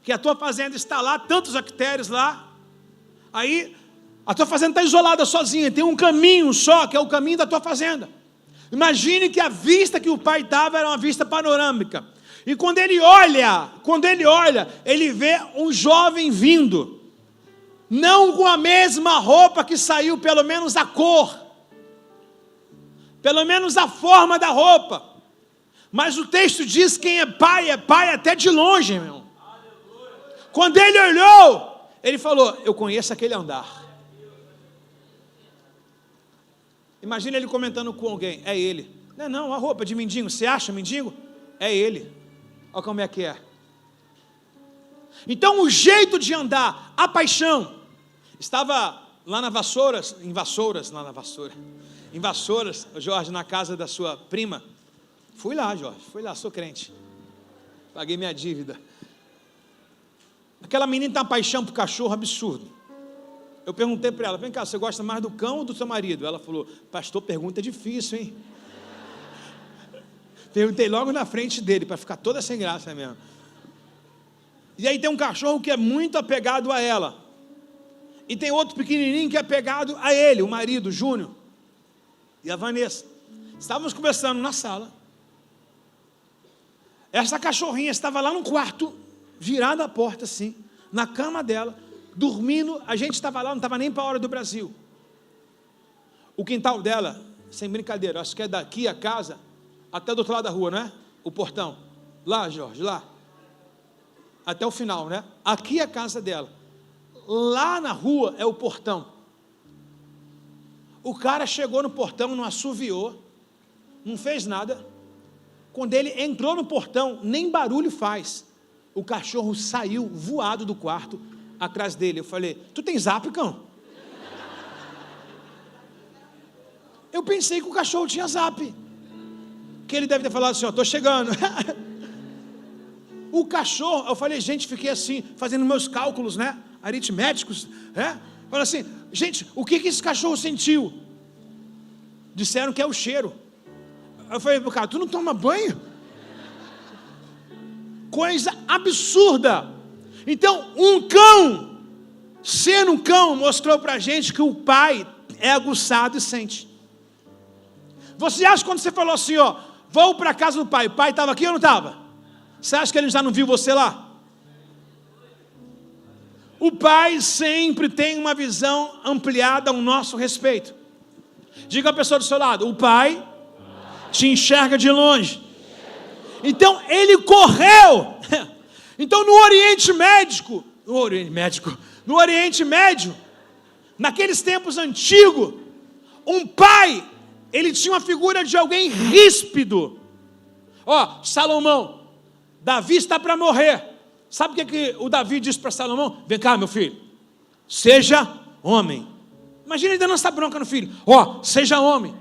Speaker 1: que a tua fazenda está lá, tantos hectares lá. Aí a tua fazenda está isolada sozinha. Tem um caminho só, que é o caminho da tua fazenda. Imagine que a vista que o pai dava era uma vista panorâmica. E quando ele olha, ele vê um jovem vindo, não com a mesma roupa que saiu, pelo menos a cor, pelo menos a forma da roupa, mas o texto diz que quem é pai até de longe, meu irmão. Quando ele olhou, ele falou: eu conheço aquele andar. Imagina ele comentando com alguém: é ele. Não, a roupa de mendigo, você acha mendigo? É ele. Olha como é que é. Então o jeito de andar, a paixão. Estava lá em Vassouras, Jorge, na casa da sua prima. Fui lá, Jorge, sou crente. Paguei minha dívida. Aquela menina tem uma paixão por cachorro absurdo. Eu perguntei para ela: vem cá, você gosta mais do cão ou do seu marido? Ela falou: pastor, pergunta difícil, hein? Perguntei logo na frente dele, para ficar toda sem graça mesmo. E aí tem um cachorro que é muito apegado a ela. E tem outro pequenininho que é apegado a ele, o marido, o Júnior. E a Vanessa. Estávamos conversando na sala. Essa cachorrinha estava lá no quarto, virada a porta assim, na cama dela, dormindo. A gente estava lá, não estava nem para a hora do Brasil. O quintal dela, sem brincadeira, acho que é daqui a casa até do outro lado da rua, não é? O portão. Lá, Jorge, lá. Até o final, né? Aqui é a casa dela. Lá na rua é o portão. O cara chegou no portão, não assoviou, não fez nada. Quando ele entrou no portão, nem barulho faz. O cachorro saiu voado do quarto atrás dele. Eu falei: tu tem zap, cão? Eu pensei que o cachorro tinha zap. que ele deve ter falado assim, estou chegando. O cachorro, eu falei, gente, fiquei assim, fazendo meus cálculos, né, aritméticos, falei assim, gente, o que esse cachorro sentiu? Disseram que é o cheiro. Eu falei, cara, tu não toma banho? Coisa absurda. Então, um cão, sendo um cão, mostrou pra gente que o pai é aguçado e sente. Você acha quando você falou assim, vou para a casa do pai, o pai estava aqui ou não estava? Você acha que ele já não viu você lá? O pai sempre tem uma visão ampliada ao nosso respeito. Diga a pessoa do seu lado, o pai te enxerga de longe. Então ele correu. Então no Oriente Médio, naqueles tempos antigos, um pai, ele tinha uma figura de alguém ríspido. Salomão, Davi está para morrer. Sabe o que o Davi disse para Salomão? Vem cá, meu filho, seja homem. Imagina ele dando essa bronca no filho. Seja homem.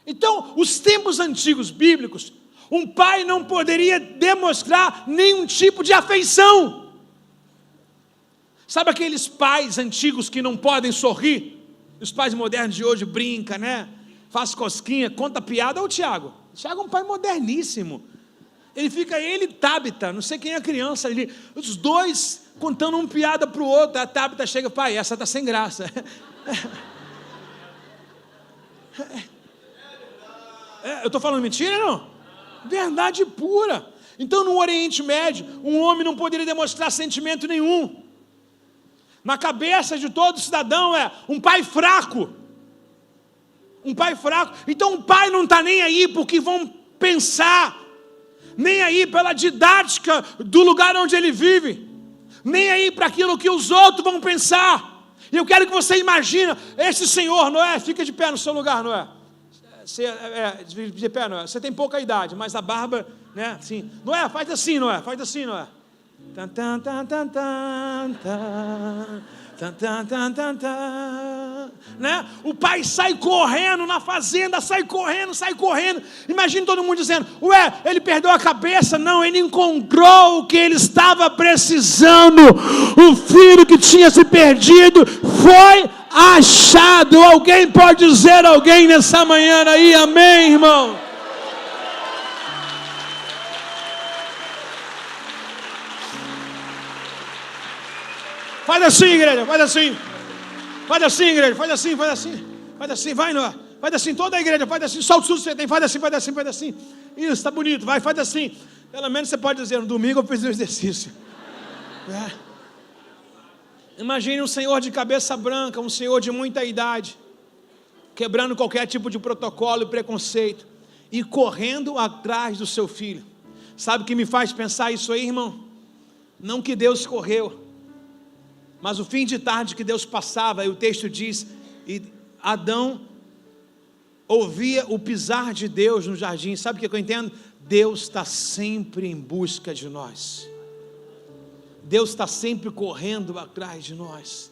Speaker 1: Então, os tempos antigos bíblicos, um pai não poderia demonstrar nenhum tipo de afeição. Sabe aqueles pais antigos que não podem sorrir? Os pais modernos de hoje brincam, né? Faz cosquinha, conta piada. Olha o Tiago. O Tiago é um pai moderníssimo. Ele fica, ele e Tabita, não sei quem é a criança ali, os dois contando uma piada para o outro. A Tabita chega, pai, essa está sem graça. Eu estou falando mentira, não? Verdade pura. Então, no Oriente Médio, um homem não poderia demonstrar sentimento nenhum. Na cabeça de todo cidadão é um pai fraco. Um pai fraco. Então, o pai não está nem aí porque vão pensar, nem aí pela didática do lugar onde ele vive, nem aí para aquilo que os outros vão pensar. E eu quero que você imagine, esse senhor, Noé, fica de pé no seu lugar, Noé. De pé, Noé. Você tem pouca idade, mas a barba, né, assim. Noé, faz assim, Noé. Tan, tan, tan, tan, tan, tan. Né? O pai sai correndo na fazenda, sai correndo. Imagina todo mundo dizendo, ele perdeu a cabeça? Não, ele encontrou o que ele estava precisando. O filho que tinha se perdido foi achado. Alguém pode dizer alguém nessa manhã aí, amém, irmão? Faz assim, igreja, faz assim. Faz assim, igreja, faz assim. Faz assim, vai, Noé. Faz assim, toda a igreja, faz assim. Só o susto que você tem, faz assim. Isso, está bonito, vai, faz assim. Pelo menos você pode dizer, no domingo eu fiz o exercício. Imagine um senhor de cabeça branca, um senhor de muita idade, quebrando qualquer tipo de protocolo e preconceito, e correndo atrás do seu filho. Sabe o que me faz pensar isso aí, irmão? Não que Deus correu, mas o fim de tarde que Deus passava, e o texto diz, e Adão ouvia o pisar de Deus no jardim. Sabe o que eu entendo? Deus está sempre em busca de nós. Deus está sempre correndo atrás de nós.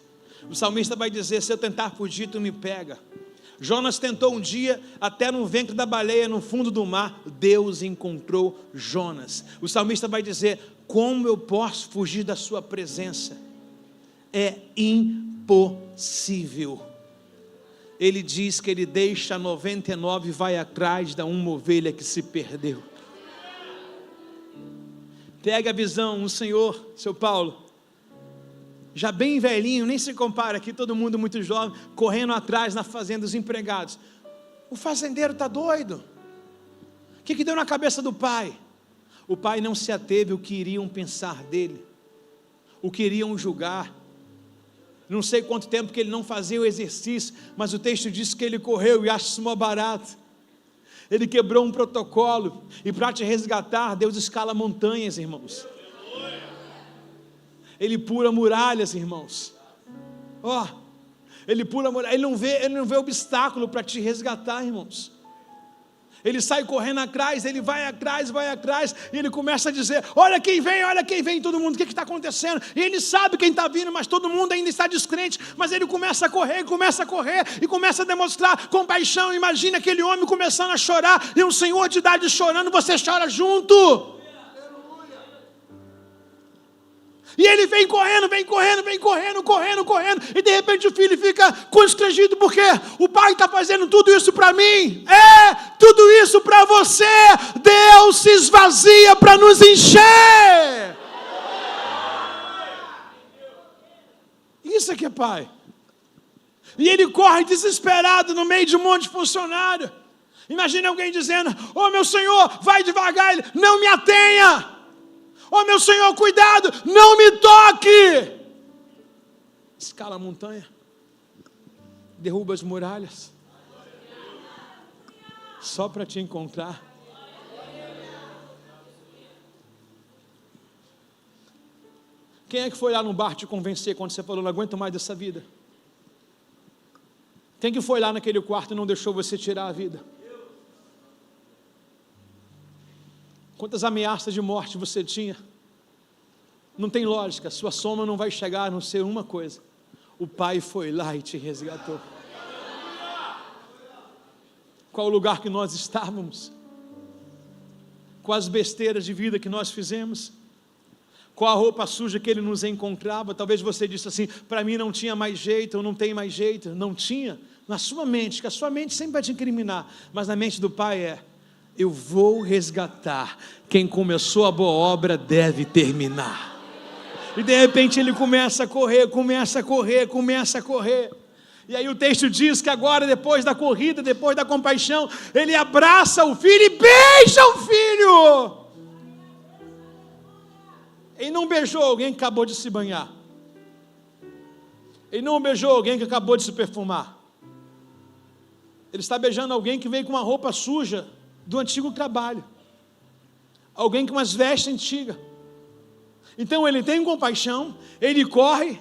Speaker 1: O salmista vai dizer, se eu tentar fugir, tu me pega. Jonas tentou um dia, até no ventre da baleia, no fundo do mar, Deus encontrou Jonas. O salmista vai dizer, como eu posso fugir da sua presença? É impossível. Ele diz que ele deixa 99 e vai atrás da uma ovelha que se perdeu. Pega a visão, um senhor, seu Paulo, já bem velhinho, nem se compara aqui, todo mundo muito jovem, correndo atrás na fazenda dos empregados. O fazendeiro está doido. O que deu na cabeça do pai? O pai não se ateve o que iriam pensar dele, o que iriam julgar. Não sei quanto tempo que ele não fazia o exercício, mas o texto diz que ele correu, e acho isso mó barato. Ele quebrou um protocolo, e para te resgatar, Deus escala montanhas, irmãos. Ele pula muralhas, irmãos. Ele pula muralhas, ele não vê obstáculo para te resgatar, irmãos. Ele sai correndo atrás, ele vai atrás, e ele começa a dizer, olha quem vem, todo mundo, o que está acontecendo? E ele sabe quem está vindo, mas todo mundo ainda está descrente, mas ele começa a correr, e começa a demonstrar compaixão. Imagina aquele homem começando a chorar, e um senhor de idade chorando, você chora junto. E ele vem correndo, e de repente o filho fica constrangido, porque o pai está fazendo tudo isso para mim, tudo isso para você. Deus se esvazia para nos encher. Isso é que é pai. E ele corre desesperado no meio de um monte de funcionário. Imagina alguém dizendo, meu senhor, vai devagar. Ele, não me atenha. Meu senhor, cuidado, não me toque. Escala a montanha, derruba as muralhas, só para te encontrar. Quem é que foi lá no bar te convencer quando você falou, não aguento mais dessa vida? Quem que foi lá naquele quarto e não deixou você tirar a vida? Quantas ameaças de morte você tinha? Não tem lógica, sua soma não vai chegar a não ser uma coisa: o pai foi lá e te resgatou. Qual o lugar que nós estávamos? Qual as besteiras de vida que nós fizemos? Qual a roupa suja que ele nos encontrava? Talvez você disse assim, para mim não tinha mais jeito, ou não tem mais jeito. Não tinha, na sua mente, que a sua mente sempre vai te incriminar, mas na mente do pai eu vou resgatar, quem começou a boa obra deve terminar. E de repente ele começa a correr, e aí o texto diz que agora, depois da corrida, depois da compaixão, ele abraça o filho e beija o filho. Ele não beijou alguém que acabou de se banhar, ele não beijou alguém que acabou de se perfumar, ele está beijando alguém que veio com uma roupa suja do antigo trabalho, alguém com umas vestes antigas. Então ele tem compaixão, ele corre,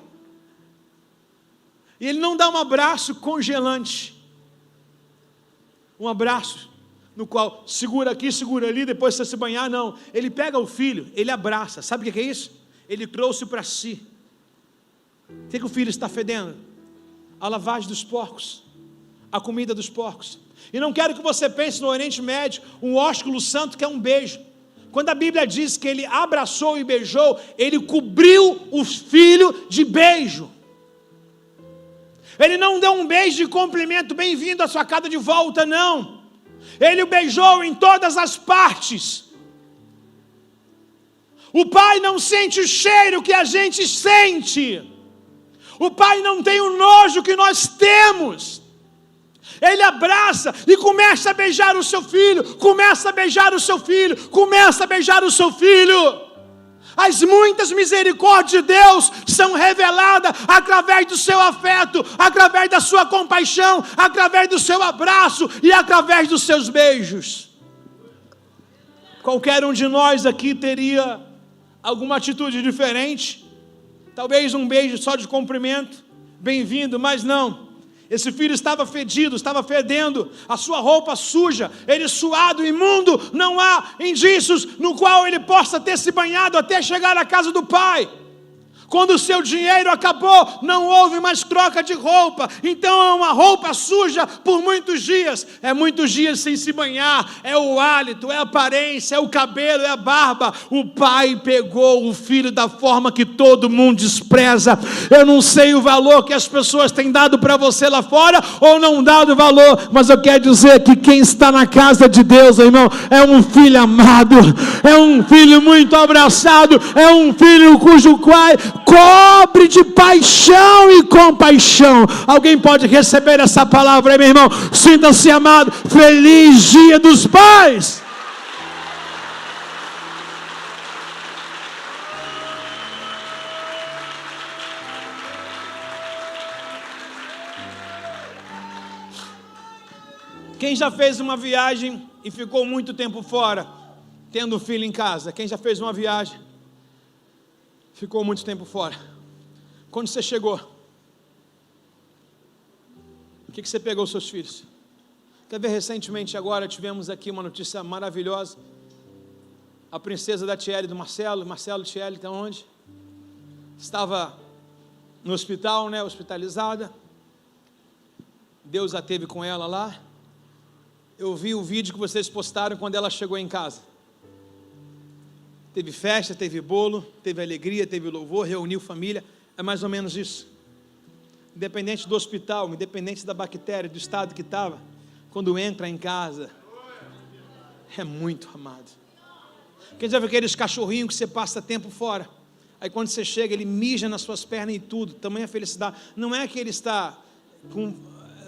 Speaker 1: e ele não dá um abraço congelante, um abraço no qual segura aqui, segura ali, depois você se banhar. Não, ele pega o filho, ele abraça. Sabe o que é isso? Ele trouxe para si. O que o filho está fedendo? A lavagem dos porcos, a comida dos porcos. E não quero que você pense no Oriente Médio, um ósculo santo que é um beijo. Quando a Bíblia diz que ele abraçou e beijou, ele cobriu o filho de beijo. Ele não deu um beijo de cumprimento, bem-vindo à sua casa de volta, não. Ele o beijou em todas as partes. O pai não sente o cheiro que a gente sente. O pai não tem o nojo que nós temos. Ele abraça e começa a beijar o seu filho, As muitas misericórdias de Deus são reveladas através do seu afeto, através da sua compaixão, através do seu abraço e através dos seus beijos. Qualquer um de nós aqui teria alguma atitude diferente, talvez um beijo só de cumprimento, bem-vindo, mas não. Esse filho estava fedido, estava fedendo, a sua roupa suja, ele suado, imundo, não há indícios no qual ele possa ter se banhado até chegar à casa do pai. Quando o seu dinheiro acabou, não houve mais troca de roupa, então é uma roupa suja por muitos dias, é muitos dias sem se banhar, é o hálito, é a aparência, é o cabelo, é a barba. O pai pegou o filho da forma que todo mundo despreza. Eu não sei o valor que as pessoas têm dado para você lá fora, ou não dado valor, mas eu quero dizer que quem está na casa de Deus, irmão, é um filho amado, é um filho muito abraçado, é um filho cujo pai cobre de paixão e compaixão. Alguém pode receber essa palavra aí, meu irmão? Sinta-se amado. Feliz Dia dos Pais. Quem já fez uma viagem e ficou muito tempo fora, tendo filho em casa? Quem já fez uma viagem, ficou muito tempo fora? Quando você chegou, o que você pegou os seus filhos? Quer ver, recentemente agora tivemos aqui uma notícia maravilhosa. A princesa da Tiele do Marcelo Tiele, está onde? Estava no hospital, né, hospitalizada. Deus a teve com ela lá. Eu vi o vídeo que vocês postaram quando ela chegou em casa. Teve festa, teve bolo, teve alegria, teve louvor, reuniu família. É mais ou menos isso. Independente do hospital, independente da bactéria, do estado que estava, quando entra em casa, é muito amado. Quem já viu aqueles cachorrinhos que você passa tempo fora? Aí quando você chega, ele mija nas suas pernas e tudo, tamanha felicidade. Não é que ele está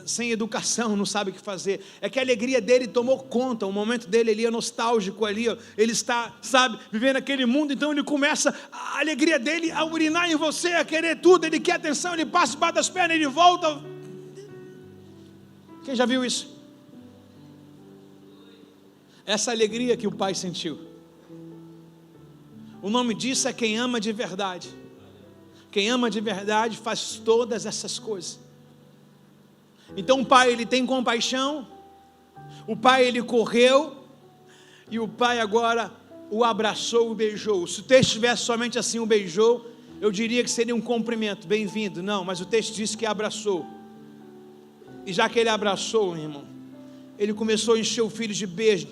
Speaker 1: sem educação, não sabe o que fazer. É que a alegria dele tomou conta, o momento dele ali é nostálgico ali, ó. Ele está, sabe, vivendo aquele mundo, então ele começa, a alegria dele a urinar em você, a querer tudo, ele quer atenção, ele passa debaixo das pernas, ele volta. Quem já viu isso? Essa alegria que o pai sentiu. O nome disso é quem ama de verdade. Quem ama de verdade faz todas essas coisas. Então o pai, ele tem compaixão. O pai, ele correu. E o pai agora o abraçou, o beijou. Se o texto tivesse somente assim, o beijou, eu diria que seria um cumprimento, bem-vindo. Não, mas o texto diz que abraçou. E já que ele abraçou, meu irmão, ele começou a encher o filho de beijo.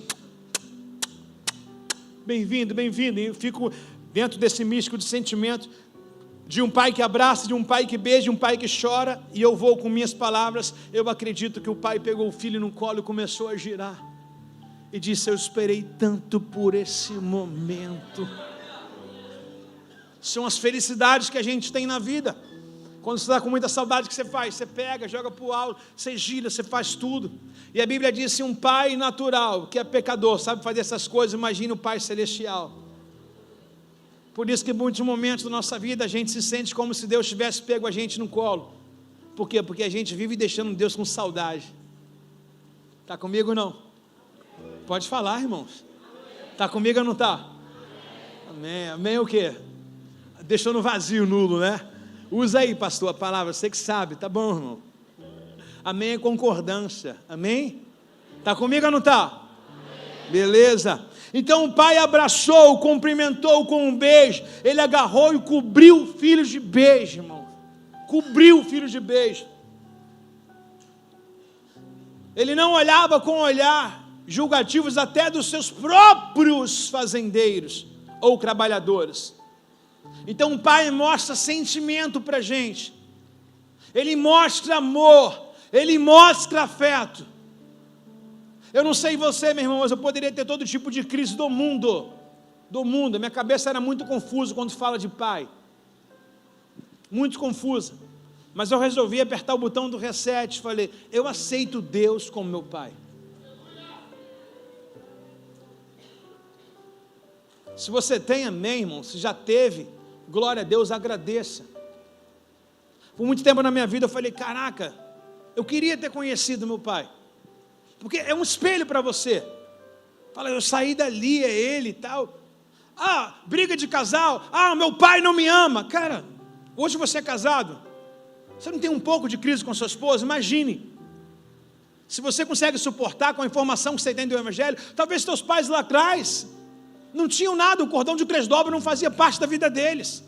Speaker 1: Bem-vindo, bem-vindo. E eu fico dentro desse místico de sentimento de um pai que abraça, de um pai que beija, de um pai que chora. E eu vou com minhas palavras. Eu acredito que o pai pegou o filho no colo e começou a girar. E disse: eu esperei tanto por esse momento. São as felicidades que a gente tem na vida. Quando você está com muita saudade, o que você faz? Você pega, joga para o alto, você gira, você faz tudo. E a Bíblia diz que um pai natural, que é pecador, sabe fazer essas coisas, imagina o pai celestial. Por isso que em muitos momentos da nossa vida a gente se sente como se Deus tivesse pego a gente no colo. Por quê? Porque a gente vive deixando Deus com saudade. Está comigo ou não? Pode falar, irmãos. Está comigo ou não está? Amém. Amém o quê? Deixou no vazio, nulo, né? Usa aí, pastor, a palavra, você que sabe, tá bom, irmão? Amém é concordância, amém? Tá comigo ou não tá? Beleza. Então o pai abraçou, cumprimentou com um beijo, ele agarrou e cobriu o filho de beijo, irmão. Cobriu o filho de beijo. Ele não olhava com olhar julgativos até dos seus próprios fazendeiros ou trabalhadores. Então o pai mostra sentimento para a gente, ele mostra amor, ele mostra afeto. Eu não sei você, meu irmão, mas eu poderia ter todo tipo de crise do mundo, minha cabeça era muito confusa quando fala de pai, muito confusa, mas eu resolvi apertar o botão do reset, falei, eu aceito Deus como meu pai. Se você tem, amém, irmão, se já teve, glória a Deus, agradeça. Por muito tempo na minha vida eu falei, caraca, eu queria ter conhecido meu pai, porque é um espelho para você. Fala, eu saí dali, é ele e tal. Ah, briga de casal, meu pai não me ama. Cara, hoje você é casado, você não tem um pouco de crise com sua esposa? Imagine, se você consegue suportar com a informação que você tem do Evangelho. Talvez seus pais lá atrás não tinham nada, o cordão de três dobras não fazia parte da vida deles.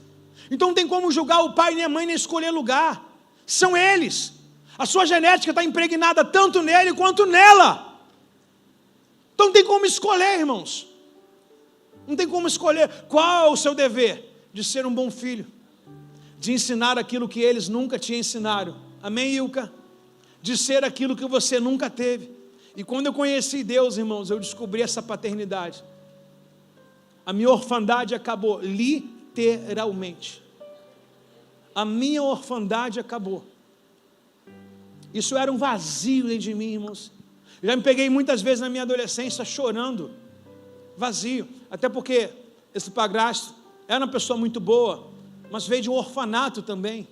Speaker 1: Então não tem como julgar o pai nem a mãe, nem escolher lugar. São eles. A sua genética está impregnada tanto nele quanto nela. Então não tem como escolher, irmãos. Não tem como escolher. Qual é o seu dever? De ser um bom filho, de ensinar aquilo que eles nunca te ensinaram. Amém, Ilka? De ser aquilo que você nunca teve. E quando eu conheci Deus, irmãos, eu descobri essa paternidade. A minha orfandade acabou, literalmente. A minha orfandade acabou. Isso era um vazio dentro de mim, irmãos. Já me peguei muitas vezes na minha adolescência chorando, vazio. Até porque esse padrasto era uma pessoa muito boa, mas veio de um orfanato também,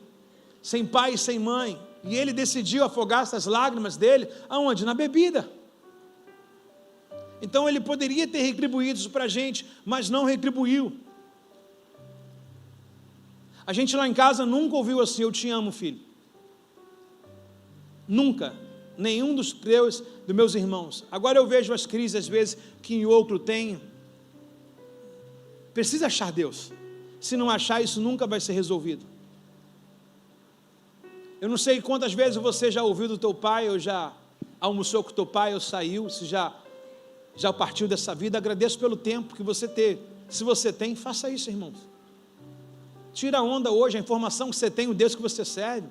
Speaker 1: sem pai e sem mãe. E ele decidiu afogar essas lágrimas dele, aonde? Na bebida. Então ele poderia ter retribuído isso para a gente, mas não retribuiu. A gente lá em casa nunca ouviu assim, eu te amo, filho. Nunca. nenhum dos meus irmãos. Agora eu vejo as crises, às vezes, que em outro tem. Precisa achar Deus. Se não achar, isso nunca vai ser resolvido. Eu não sei quantas vezes você já ouviu do teu pai, ou já almoçou com o teu pai, ou saiu, se já partiu dessa vida. Agradeço pelo tempo que você teve. Se você tem, faça isso, irmãos. Tira a onda hoje, a informação que você tem, o Deus que você serve.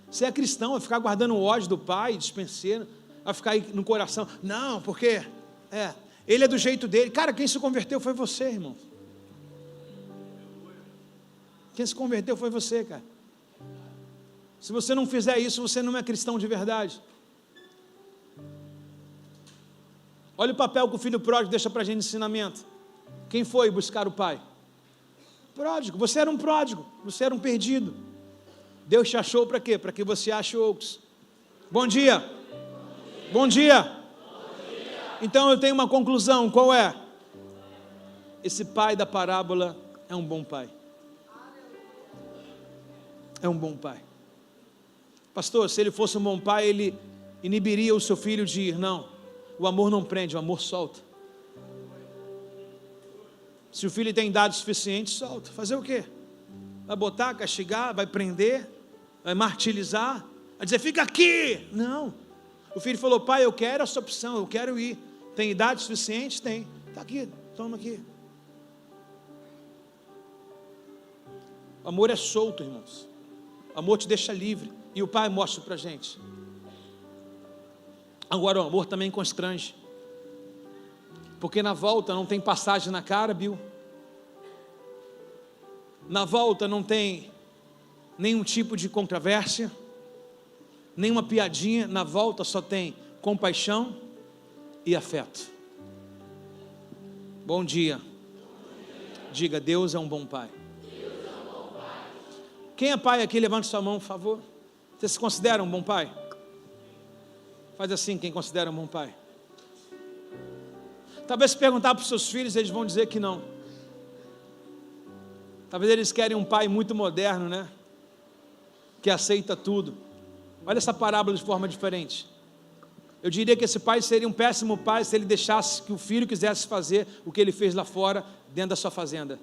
Speaker 1: Você é cristão, vai ficar guardando o ódio do pai, dispenseiro, vai ficar aí no coração. Não, porque ele é do jeito dele. Cara, quem se converteu foi você, irmão. Quem se converteu foi você, cara. Se você não fizer isso, você não é cristão de verdade. Olha o papel que o filho pródigo deixa para a gente de ensinamento. Quem foi buscar o pai? Pródigo. Você era um pródigo, você era um perdido. Deus te achou para quê? Para que você ache outros. Bom dia. Bom dia. Então eu tenho uma conclusão, qual é? Esse pai da parábola é um bom pai. É um bom pai. Pastor, se ele fosse um bom pai, ele inibiria o seu filho de ir. Não, o amor não prende, o amor solta. Se o filho tem idade suficiente, solta. Fazer o quê? Vai botar, castigar, vai prender, vai martirizar, vai dizer, fica aqui. Não. O filho falou, pai, eu quero essa opção, eu quero ir. Tem idade suficiente? Tem. Está aqui, toma aqui. O amor é solto, irmãos. O amor te deixa livre. E o pai mostra para a gente. Agora o amor também constrange. Porque na volta não tem passagem na cara, Bill. Na volta não tem nenhum tipo de controvérsia, nenhuma piadinha. Na volta só tem compaixão e afeto. Bom dia. Diga, Deus é um bom pai. Quem é pai aqui? Levante sua mão, por favor. Você se considera um bom pai? Faz assim, quem considera um bom pai. Talvez se perguntar para os seus filhos, eles vão dizer que não. Talvez eles querem um pai muito moderno, né? Que aceita tudo. Olha essa parábola de forma diferente. Eu diria que esse pai seria um péssimo pai se ele deixasse que o filho quisesse fazer o que ele fez lá fora, dentro da sua fazenda.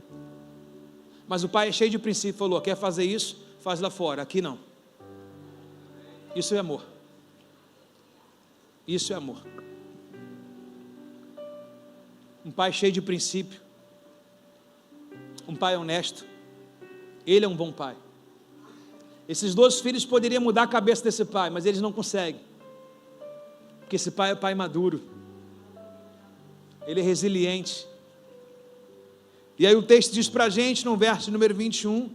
Speaker 1: Mas o pai é cheio de princípio, falou, quer fazer isso? Faz lá fora, aqui não. Isso é amor. Isso é amor. Um pai cheio de princípio. Um pai honesto. Ele é um bom pai. Esses 2 filhos poderiam mudar a cabeça desse pai, mas eles não conseguem. Porque esse pai é pai maduro. Ele é resiliente. E aí o texto diz para a gente, no verso número 21,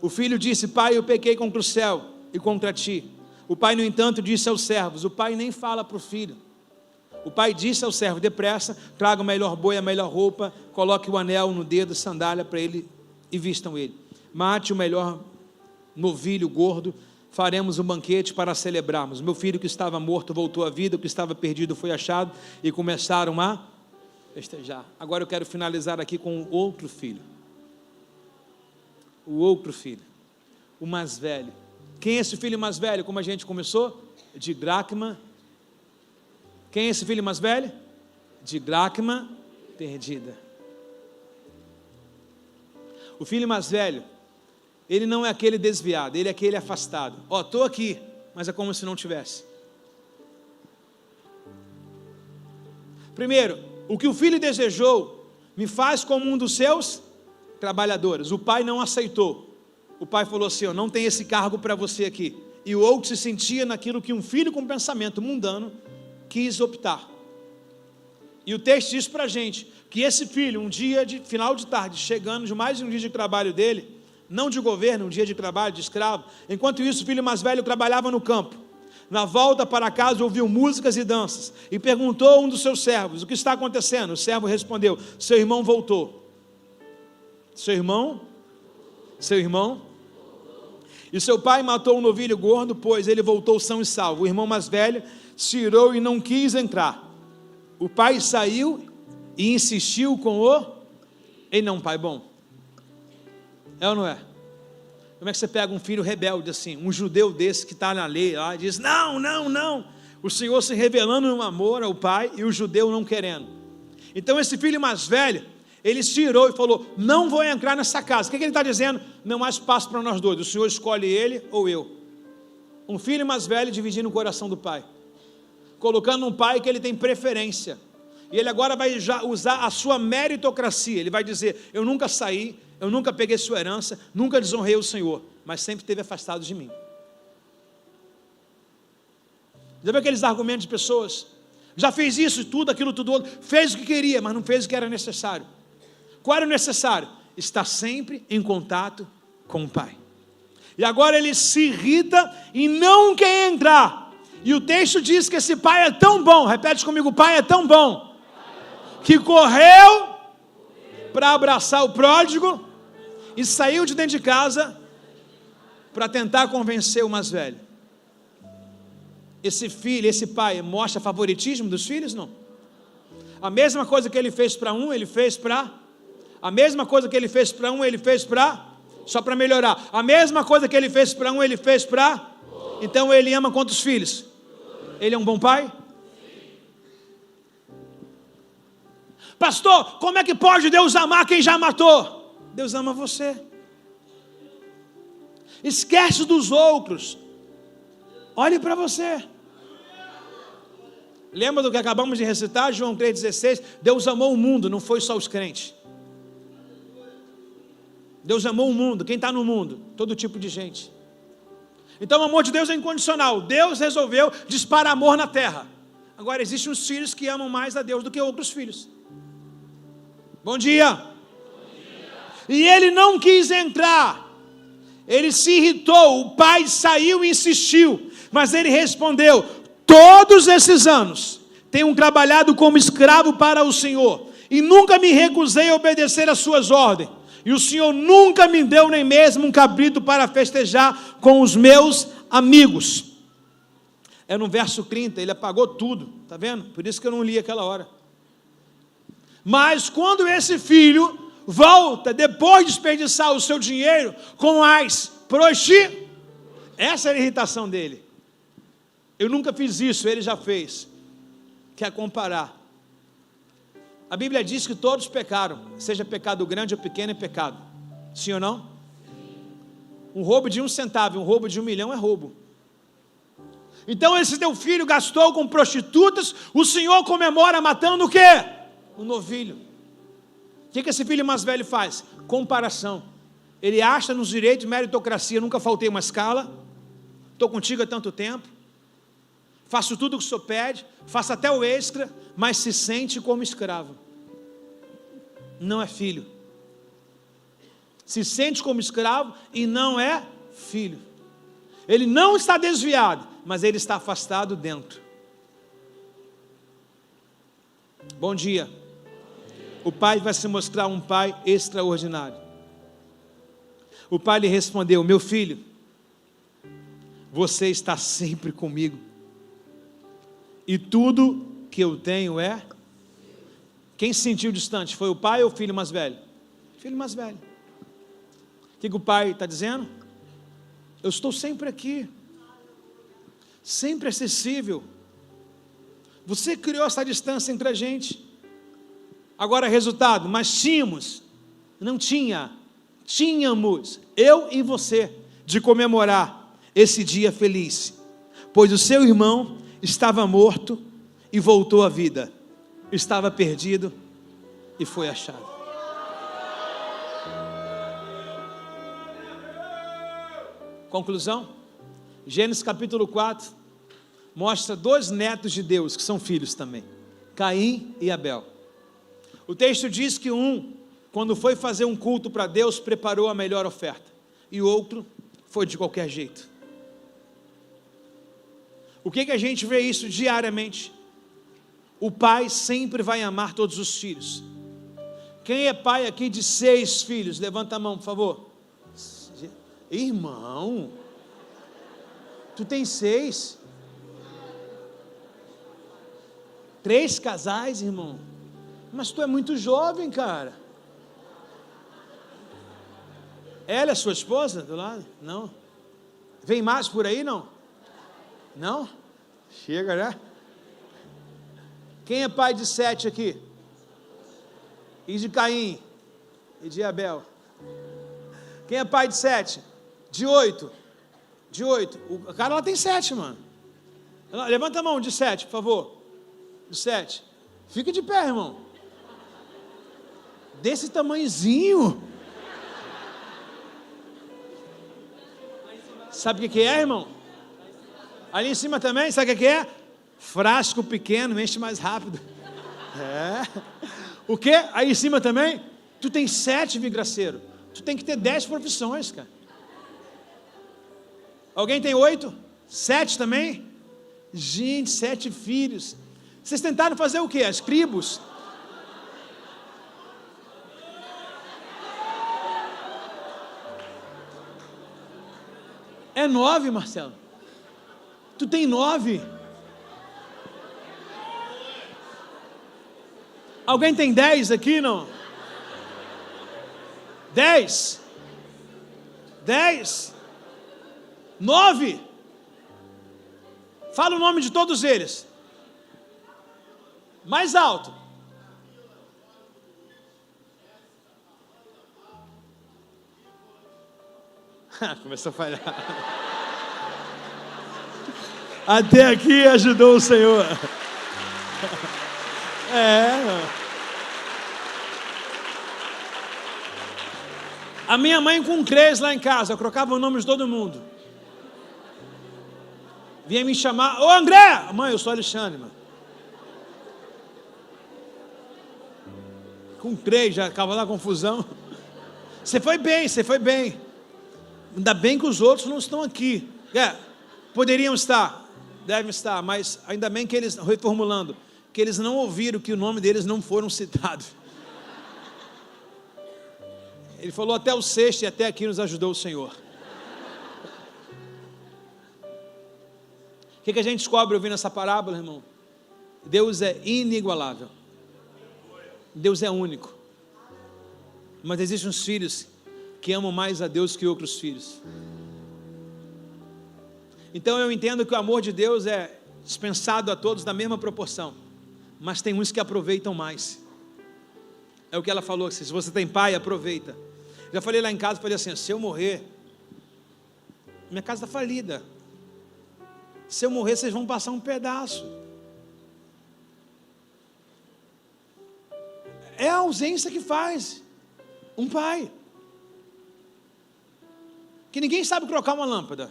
Speaker 1: o filho disse, pai, eu pequei contra o céu e contra ti. O pai, no entanto, disse aos servos, o pai nem fala para o filho. O pai disse ao servo, depressa, traga o melhor boi, a melhor roupa, coloque o anel no dedo, sandália para ele e vistam ele. Mate o melhor novilho gordo, faremos um banquete para celebrarmos. Meu filho que estava morto voltou à vida, o que estava perdido foi achado, e começaram a festejar. Agora eu quero finalizar aqui com o outro filho. O outro filho, o mais velho. Quem é esse filho mais velho? Como a gente começou? De dracma. Quem é esse filho mais velho? De dracma perdida. O filho mais velho, ele não é aquele desviado, ele é aquele afastado. Estou aqui, mas é como se não tivesse. Primeiro, o que o filho desejou, me faz como um dos seus trabalhadores. O pai não aceitou. O pai falou assim, não tem esse cargo para você aqui. E o outro se sentia naquilo que um filho com pensamento mundano quis optar. E o texto diz para a gente, que esse filho, um dia de final de tarde, chegando de mais um dia de trabalho dele, não de governo, um dia de trabalho, de escravo, enquanto isso o filho mais velho trabalhava no campo. Na volta para casa ouviu músicas e danças, e perguntou a um dos seus servos, o que está acontecendo? O servo respondeu, seu irmão voltou. Seu irmão? E seu pai matou um novilho gordo, pois ele voltou são e salvo. O irmão mais velho se irou e não quis entrar. O pai saiu e insistiu com o... Ele não é um pai bom? É ou não é? Como é que você pega um filho rebelde assim, um judeu desse que está na lei lá, e diz, não, não, não, o Senhor se revelando no amor ao pai e o judeu não querendo. Então esse filho mais velho, ele se irou e falou, não vou entrar nessa casa. O que ele está dizendo? Não há espaço para nós dois, o Senhor escolhe ele ou eu. Um filho mais velho dividindo o coração do pai, colocando um pai que ele tem preferência, e ele agora vai usar a sua meritocracia. Ele vai dizer, eu nunca saí, eu nunca peguei sua herança, nunca desonrei o Senhor, mas sempre esteve afastado de mim. Já viu aqueles argumentos de pessoas? Já fez isso, tudo, aquilo, tudo outro, fez o que queria, mas não fez o que era necessário. Qual era o necessário? Estar sempre em contato com o pai. E agora ele se irrita e não quer entrar. E o texto diz que esse pai é tão bom, repete comigo, o pai é tão bom, que correu para abraçar o pródigo e saiu de dentro de casa para tentar convencer o mais velho. Esse filho, esse pai mostra favoritismo dos filhos? Não. A mesma coisa que ele fez para um, ele fez para... A mesma coisa que ele fez para um, ele fez para... Só para melhorar. A mesma coisa que ele fez para um, ele fez para... Então ele ama quantos filhos? Ele é um bom pai? Pastor, como é que pode Deus amar quem já matou? Deus ama você. Esquece dos outros. Olhe para você. Lembra do que acabamos de recitar? João 3,16. Deus amou o mundo, não foi só os crentes. Deus amou o mundo. Quem está no mundo? Todo tipo de gente. Então o amor de Deus é incondicional. Deus resolveu disparar amor na terra. Agora existem uns filhos que amam mais a Deus do que outros filhos. Bom dia. E ele não quis entrar. Ele se irritou. O pai saiu e insistiu. Mas ele respondeu, todos esses anos tenho trabalhado como escravo para o Senhor e nunca me recusei a obedecer às suas ordens. E o Senhor nunca me deu nem mesmo um cabrito para festejar com os meus amigos. É no verso 30, ele apagou tudo, está vendo? Por isso que eu não li aquela hora. Mas quando esse filho volta, depois de desperdiçar o seu dinheiro com as prostitutas, essa era a irritação dele. Eu nunca fiz isso, ele já fez. Quer comparar? A Bíblia diz que todos pecaram, seja pecado grande ou pequeno é pecado. Sim ou não? Um roubo de 1 centavo, um roubo de 1 milhão é roubo. Então esse teu filho gastou com prostitutas, o Senhor comemora matando o quê? Um novilho. O que esse filho mais velho faz? Comparação. Ele acha nos direitos de meritocracia, nunca faltei uma escala, estou contigo há tanto tempo, faço tudo o que o Senhor pede, faço até o extra, mas se sente como escravo. Não é filho. Se sente como escravo e não é filho. Ele não está desviado, mas ele está afastado dentro. Bom dia. O pai vai se mostrar um pai extraordinário. O pai lhe respondeu, meu filho, você está sempre comigo. E tudo que eu tenho é... Quem se sentiu distante? Foi o pai ou o filho mais velho? Filho mais velho. O que o pai está dizendo? Eu estou sempre aqui. Sempre acessível. Você criou essa distância entre a gente. Agora resultado, mas tínhamos, não tinha, tínhamos, eu e você, de comemorar esse dia feliz. Pois o seu irmão estava morto e voltou à vida. Estava perdido e foi achado. Conclusão? Gênesis capítulo 4 mostra 2 netos de Deus que são filhos também, Caim e Abel. O texto diz que um, quando foi fazer um culto para Deus, preparou a melhor oferta, e o outro foi de qualquer jeito. O que a gente vê isso diariamente? O pai sempre vai amar todos os filhos. Quem é pai aqui de 6 filhos? Levanta a mão, por favor. Irmão, tu tem 6? 3 casais, irmão? Mas tu é muito jovem, cara. Ela é sua esposa do lado? Não. Vem mais por aí, não? Não? Chega, né? Quem é pai de Sete aqui? E de Caim? E de Abel? Quem é pai de Sete? De 8? De 8. O cara lá tem 7, mano. Levanta a mão de 7, por favor. De 7. Fica de pé, irmão. Desse tamanhozinho. Sabe o que é, irmão? Ali em cima também, sabe o que é? Frasco pequeno, enche mais rápido. É. O que? Aí em cima também? Tu tem 7, vigraceiro. Tu tem que ter 10 profissões, cara. Alguém tem 8? 7 também? Gente, 7 filhos. Vocês tentaram fazer o quê? As tribos? É 9, Marcelo. Tu tem 9. Alguém tem 10 aqui, não? 10? 10? 9? Fala o nome de todos eles. Mais alto. Começou a falhar. Até aqui ajudou o Senhor. A minha mãe com 3 lá em casa, eu trocava o nome de todo mundo. Vinha me chamar, ô André! Mãe, eu sou Alexandre, mano. Com 3, já acaba lá a confusão. Você foi bem, você foi bem. Ainda bem que os outros não estão aqui. Poderiam estar, devem estar, mas ainda bem que eles, reformulando, que eles não ouviram que o nome deles não foram citados. Ele falou até o 6º e até aqui nos ajudou o Senhor. O que a gente descobre ouvindo essa parábola, irmão? Deus é inigualável. Deus é único. Mas existem uns filhos que amam mais a Deus que outros filhos. Então eu entendo que o amor de Deus é dispensado a todos da mesma proporção. Mas tem uns que aproveitam mais. É o que ela falou, se você tem pai, aproveita. Já falei lá em casa, falei assim, se eu morrer, minha casa está falida. Se eu morrer, vocês vão passar um pedaço. É a ausência que faz um pai. Que ninguém sabe trocar uma lâmpada.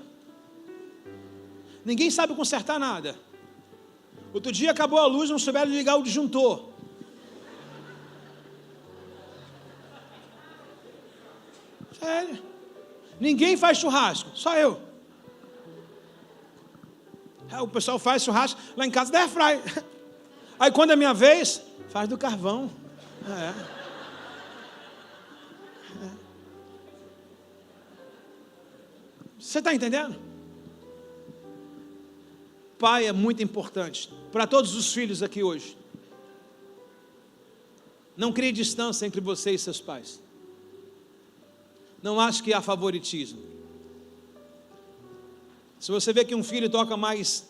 Speaker 1: Ninguém sabe consertar nada. Outro dia acabou a luz, não souberam ligar o disjuntor. Sério. Ninguém faz churrasco, só eu. O pessoal faz churrasco lá em casa da airfryer. Aí quando é minha vez, faz do carvão. Você está entendendo? Pai é muito importante para todos os filhos aqui hoje. Não crie distância entre você e seus pais. Não acho que há favoritismo. Se você vê que um filho toca mais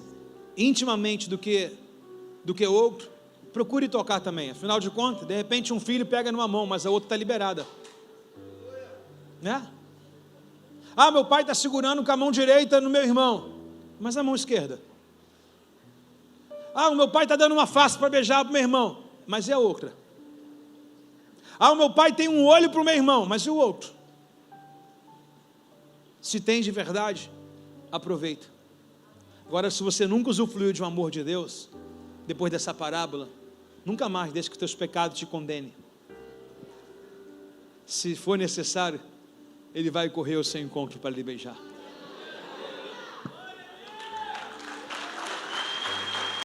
Speaker 1: intimamente do que outro, procure tocar também. Afinal de contas, de repente um filho pega numa mão, mas a outra está liberada. Né? Meu pai está segurando com a mão direita no meu irmão, mas a mão esquerda. O meu pai está dando uma face para beijar para o meu irmão, mas e a outra? O meu pai tem um olho para o meu irmão, mas e o outro? Se tem de verdade, aproveita. Agora, se você nunca usufruiu de um amor de Deus, depois dessa parábola, nunca mais deixe que os teus pecados te condenem. Se for necessário, Ele vai correr ao seu encontro para lhe beijar.